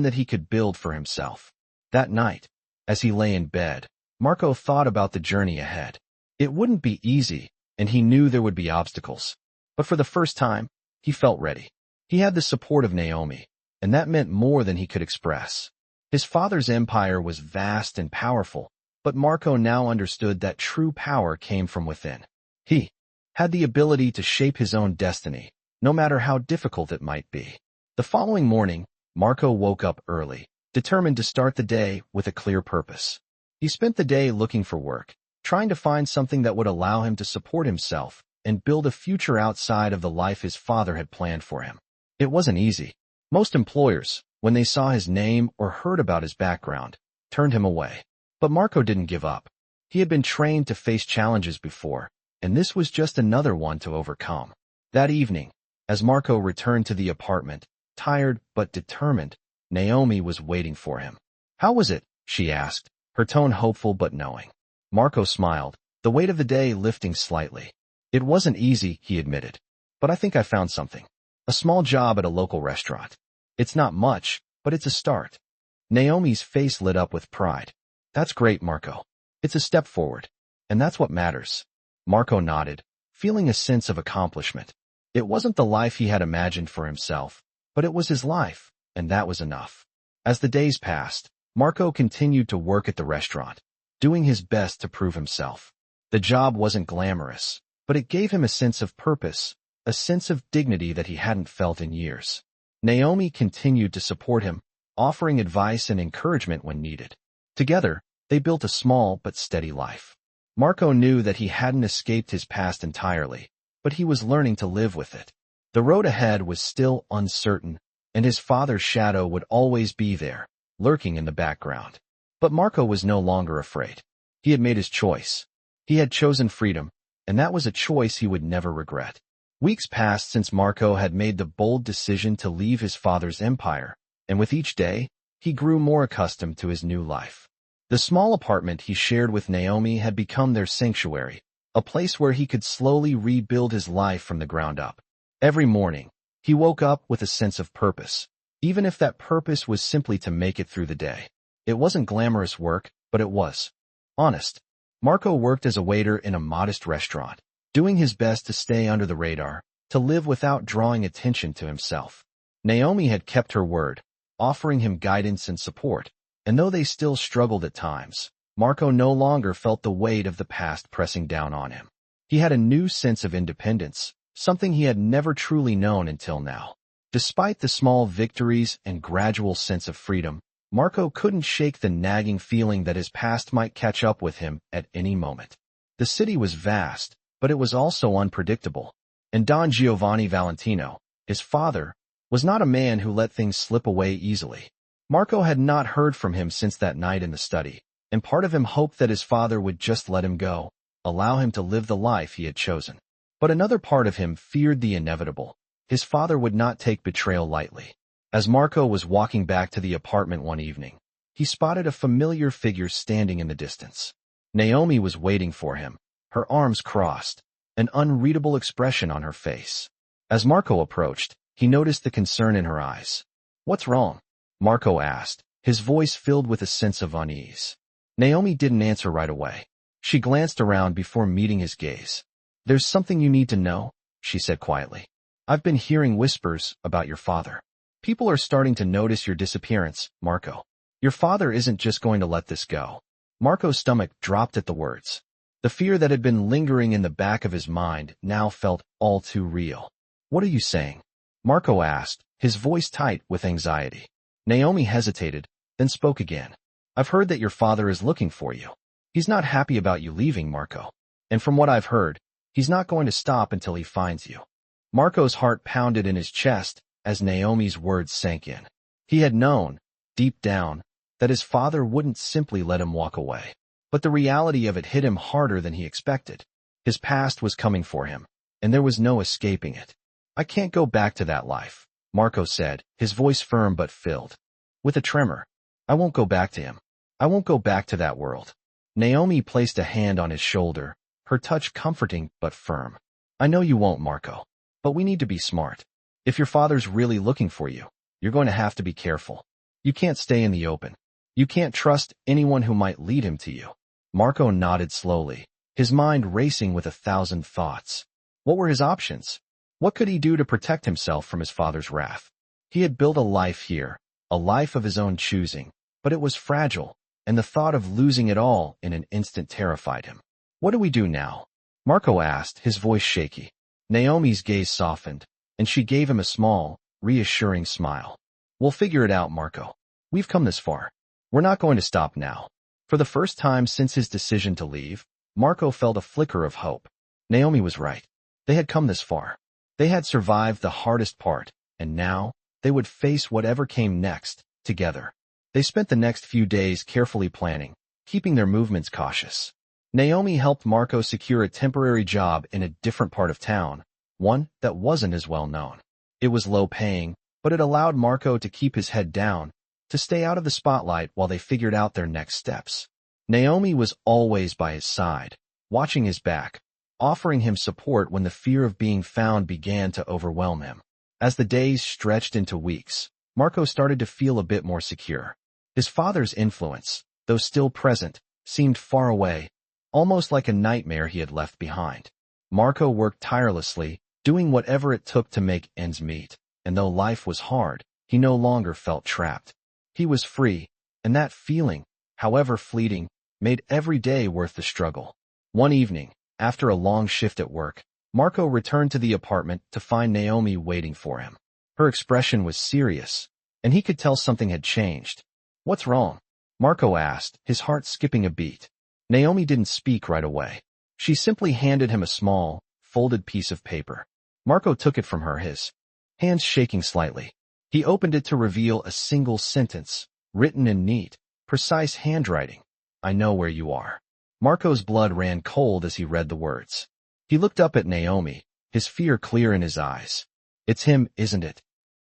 that he could build for himself. That night, as he lay in bed, Marco thought about the journey ahead. It wouldn't be easy, and he knew there would be obstacles. But for the first time, he felt ready. He had the support of Naomi, and that meant more than he could express. His father's empire was vast and powerful, but Marco now understood that true power came from within. He had the ability to shape his own destiny, no matter how difficult it might be. The following morning, Marco woke up early, determined to start the day with a clear purpose. He spent the day looking for work, trying to find something that would allow him to support himself and build a future outside of the life his father had planned for him. It wasn't easy. Most employers, when they saw his name or heard about his background, turned him away. But Marco didn't give up. He had been trained to face challenges before, and this was just another one to overcome. That evening, as Marco returned to the apartment, tired but determined, Naomi was waiting for him. "How was it?" she asked, her tone hopeful but knowing. Marco smiled, the weight of the day lifting slightly. "It wasn't easy," he admitted, "but I think I found something. A small job at a local restaurant. It's not much, but it's a start." Naomi's face lit up with pride. "That's great, Marco. It's a step forward, and that's what matters." Marco nodded, feeling a sense of accomplishment. It wasn't the life he had imagined for himself, but it was his life, and that was enough. As the days passed, Marco continued to work at the restaurant, doing his best to prove himself. The job wasn't glamorous, but it gave him a sense of purpose, a sense of dignity that he hadn't felt in years. Naomi continued to support him, offering advice and encouragement when needed. Together, they built a small but steady life. Marco knew that he hadn't escaped his past entirely, but he was learning to live with it. The road ahead was still uncertain, and his father's shadow would always be there, lurking in the background. But Marco was no longer afraid. He had made his choice. He had chosen freedom, and that was a choice he would never regret. Weeks passed since Marco had made the bold decision to leave his father's empire, and with each day, he grew more accustomed to his new life. The small apartment he shared with Naomi had become their sanctuary, a place where he could slowly rebuild his life from the ground up. Every morning, he woke up with a sense of purpose, even if that purpose was simply to make it through the day. It wasn't glamorous work, but it was honest. Marco worked as a waiter in a modest restaurant, doing his best to stay under the radar, to live without drawing attention to himself. Naomi had kept her word, offering him guidance and support, and though they still struggled at times, Marco no longer felt the weight of the past pressing down on him. He had a new sense of independence, something he had never truly known until now. Despite the small victories and gradual sense of freedom, Marco couldn't shake the nagging feeling that his past might catch up with him at any moment. The city was vast, but it was also unpredictable, and Don Giovanni Valentino, his father, was not a man who let things slip away easily. Marco had not heard from him since that night in the study, and part of him hoped that his father would just let him go, allow him to live the life he had chosen. But another part of him feared the inevitable. His father would not take betrayal lightly. As Marco was walking back to the apartment one evening, he spotted a familiar figure standing in the distance. Naomi was waiting for him, her arms crossed, an unreadable expression on her face. As Marco approached, he noticed the concern in her eyes. "What's wrong?" Marco asked, his voice filled with a sense of unease. Naomi didn't answer right away. She glanced around before meeting his gaze. "There's something you need to know," she said quietly. "I've been hearing whispers about your father. People are starting to notice your disappearance, Marco. Your father isn't just going to let this go." Marco's stomach dropped at the words. The fear that had been lingering in the back of his mind now felt all too real. "What are you saying?" Marco asked, his voice tight with anxiety. Naomi hesitated, then spoke again. "I've heard that your father is looking for you. He's not happy about you leaving, Marco. And from what I've heard, he's not going to stop until he finds you." Marco's heart pounded in his chest as Naomi's words sank in. He had known, deep down, that his father wouldn't simply let him walk away. But the reality of it hit him harder than he expected. His past was coming for him, and there was no escaping it. "I can't go back to that life," Marco said, his voice firm but filled with a tremor. "I won't go back to him. I won't go back to that world." Naomi placed a hand on his shoulder, her touch comforting but firm. "I know you won't, Marco, but we need to be smart. If your father's really looking for you, you're going to have to be careful. You can't stay in the open. You can't trust anyone who might lead him to you." Marco nodded slowly, his mind racing with 1,000 thoughts. What were his options? What could he do to protect himself from his father's wrath? He had built a life here, a life of his own choosing, but it was fragile, and the thought of losing it all in an instant terrified him. "What do we do now?" Marco asked, his voice shaky. Naomi's gaze softened, and she gave him a small, reassuring smile. "We'll figure it out, Marco. We've come this far. We're not going to stop now." For the first time since his decision to leave, Marco felt a flicker of hope. Naomi was right. They had come this far. They had survived the hardest part, and now they would face whatever came next, together. They spent the next few days carefully planning, keeping their movements cautious. Naomi helped Marco secure a temporary job in a different part of town, one that wasn't as well known. It was low-paying, but it allowed Marco to keep his head down, to stay out of the spotlight while they figured out their next steps. Naomi was always by his side, watching his back, offering him support when the fear of being found began to overwhelm him. As the days stretched into weeks, Marco started to feel a bit more secure. His father's influence, though still present, seemed far away, almost like a nightmare he had left behind. Marco worked tirelessly, doing whatever it took to make ends meet, and though life was hard, he no longer felt trapped. He was free, and that feeling, however fleeting, made every day worth the struggle. One evening, after a long shift at work, Marco returned to the apartment to find Naomi waiting for him. Her expression was serious, and he could tell something had changed. "What's wrong?" Marco asked, his heart skipping a beat. Naomi didn't speak right away. She simply handed him a small, folded piece of paper. Marco took it from her, his hands shaking slightly. He opened it to reveal a single sentence, written in neat, precise handwriting. "I know where you are." Marco's blood ran cold as he read the words. He looked up at Naomi, his fear clear in his eyes. "It's him, isn't it?"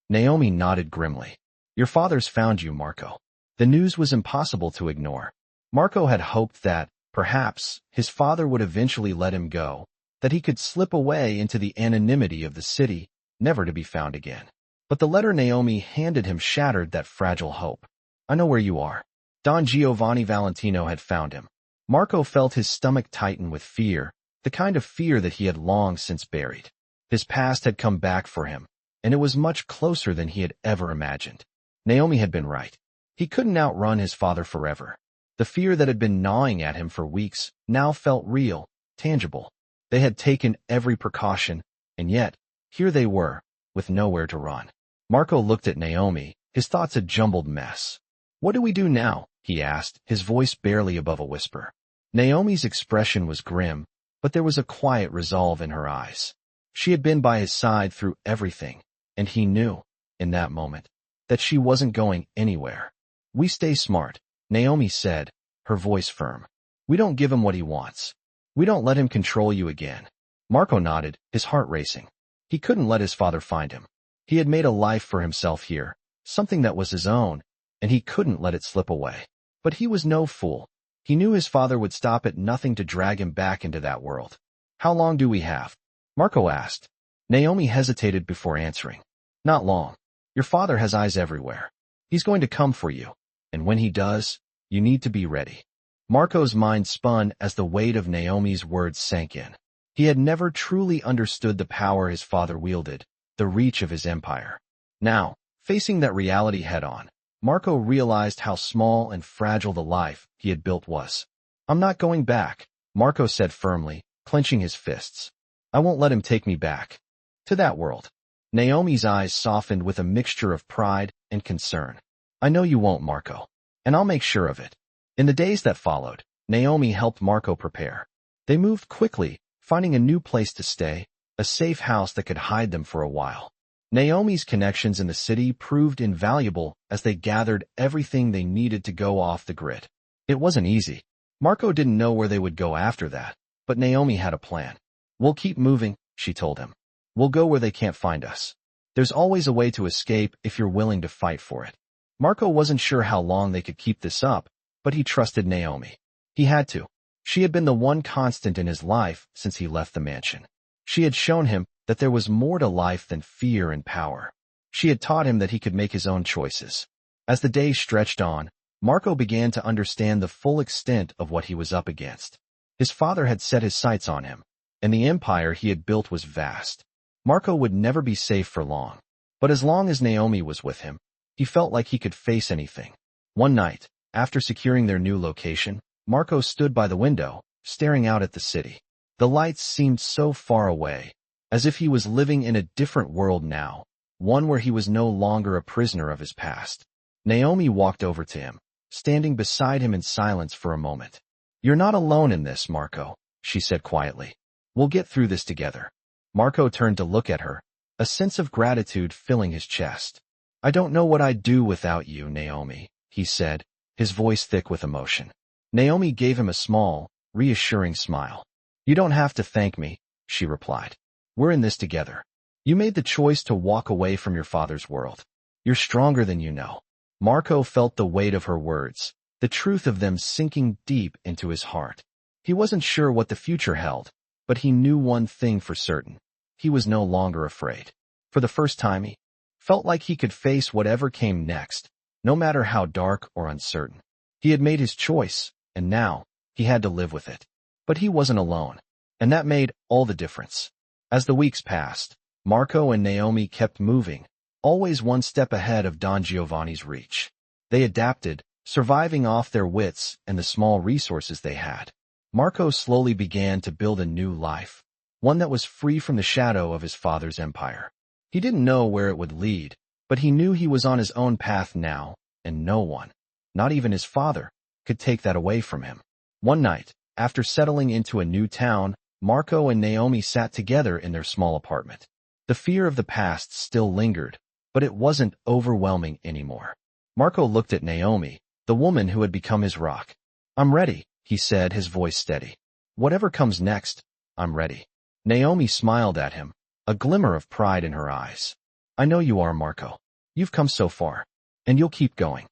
Naomi nodded grimly. "Your father's found you, Marco." The news was impossible to ignore. Marco had hoped that, perhaps, his father would eventually let him go, that he could slip away into the anonymity of the city, never to be found again. But the letter Naomi handed him shattered that fragile hope. "I know where you are." Don Giovanni Valentino had found him. Marco felt his stomach tighten with fear, the kind of fear that he had long since buried. His past had come back for him, and it was much closer than he had ever imagined. Naomi had been right. He couldn't outrun his father forever. The fear that had been gnawing at him for weeks now felt real, tangible. They had taken every precaution, and yet, here they were, with nowhere to run. Marco looked at Naomi, his thoughts a jumbled mess. "What do we do now?" he asked, his voice barely above a whisper. Naomi's expression was grim, but there was a quiet resolve in her eyes. She had been by his side through everything, and he knew, in that moment, that she wasn't going anywhere. "We stay smart," Naomi said, her voice firm. "We don't give him what he wants. We don't let him control you again." Marco nodded, his heart racing. He couldn't let his father find him. He had made a life for himself here, something that was his own, and he couldn't let it slip away. But he was no fool. He knew his father would stop at nothing to drag him back into that world. How long do we have? Marco asked. Naomi hesitated before answering. Not long. Your father has eyes everywhere. He's going to come for you. And when he does, you need to be ready. Marco's mind spun as the weight of Naomi's words sank in. He had never truly understood the power his father wielded, the reach of his empire. Now, facing that reality head-on, Marco realized how small and fragile the life he had built was. I'm not going back, Marco said firmly, clenching his fists. I won't let him take me back. To that world. Naomi's eyes softened with a mixture of pride and concern. I know you won't, Marco. And I'll make sure of it. In the days that followed, Naomi helped Marco prepare. They moved quickly, finding a new place to stay, a safe house that could hide them for a while. Naomi's connections in the city proved invaluable as they gathered everything they needed to go off the grid. It wasn't easy. Marco didn't know where they would go after that, but Naomi had a plan. We'll keep moving, she told him. We'll go where they can't find us. There's always a way to escape if you're willing to fight for it. Marco wasn't sure how long they could keep this up, but he trusted Naomi. He had to. She had been the one constant in his life since he left the mansion. She had shown him that there was more to life than fear and power. She had taught him that he could make his own choices. As the days stretched on, Marco began to understand the full extent of what he was up against. His father had set his sights on him, and the empire he had built was vast. Marco would never be safe for long. But as long as Naomi was with him, he felt like he could face anything. One night, after securing their new location, Marco stood by the window, staring out at the city. The lights seemed so far away, as if he was living in a different world now, one where he was no longer a prisoner of his past. Naomi walked over to him, standing beside him in silence for a moment. You're not alone in this, Marco, she said quietly. We'll get through this together. Marco turned to look at her, a sense of gratitude filling his chest. I don't know what I'd do without you, Naomi, he said, his voice thick with emotion. Naomi gave him a small, reassuring smile. You don't have to thank me, she replied. We're in this together. You made the choice to walk away from your father's world. You're stronger than you know. Marco felt the weight of her words, the truth of them sinking deep into his heart. He wasn't sure what the future held, but he knew one thing for certain. He was no longer afraid. For the first time, he felt like he could face whatever came next, no matter how dark or uncertain. He had made his choice, and now he had to live with it. But he wasn't alone, and that made all the difference. As the weeks passed, Marco and Naomi kept moving, always one step ahead of Don Giovanni's reach. They adapted, surviving off their wits and the small resources they had. Marco slowly began to build a new life, one that was free from the shadow of his father's empire. He didn't know where it would lead, but he knew he was on his own path now, and no one, not even his father, could take that away from him. One night, after settling into a new town, Marco and Naomi sat together in their small apartment. The fear of the past still lingered, but it wasn't overwhelming anymore. Marco looked at Naomi, the woman who had become his rock. I'm ready, he said, his voice steady. Whatever comes next, I'm ready. Naomi smiled at him, a glimmer of pride in her eyes. I know you are, Marco. You've come so far, and you'll keep going.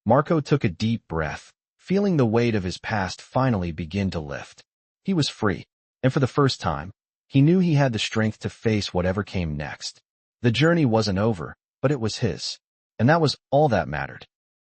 Marco took a deep breath, feeling the weight of his past finally begin to lift. He was free, and for the first time, he knew he had the strength to face whatever came next. The journey wasn't over, but it was his, and that was all that mattered.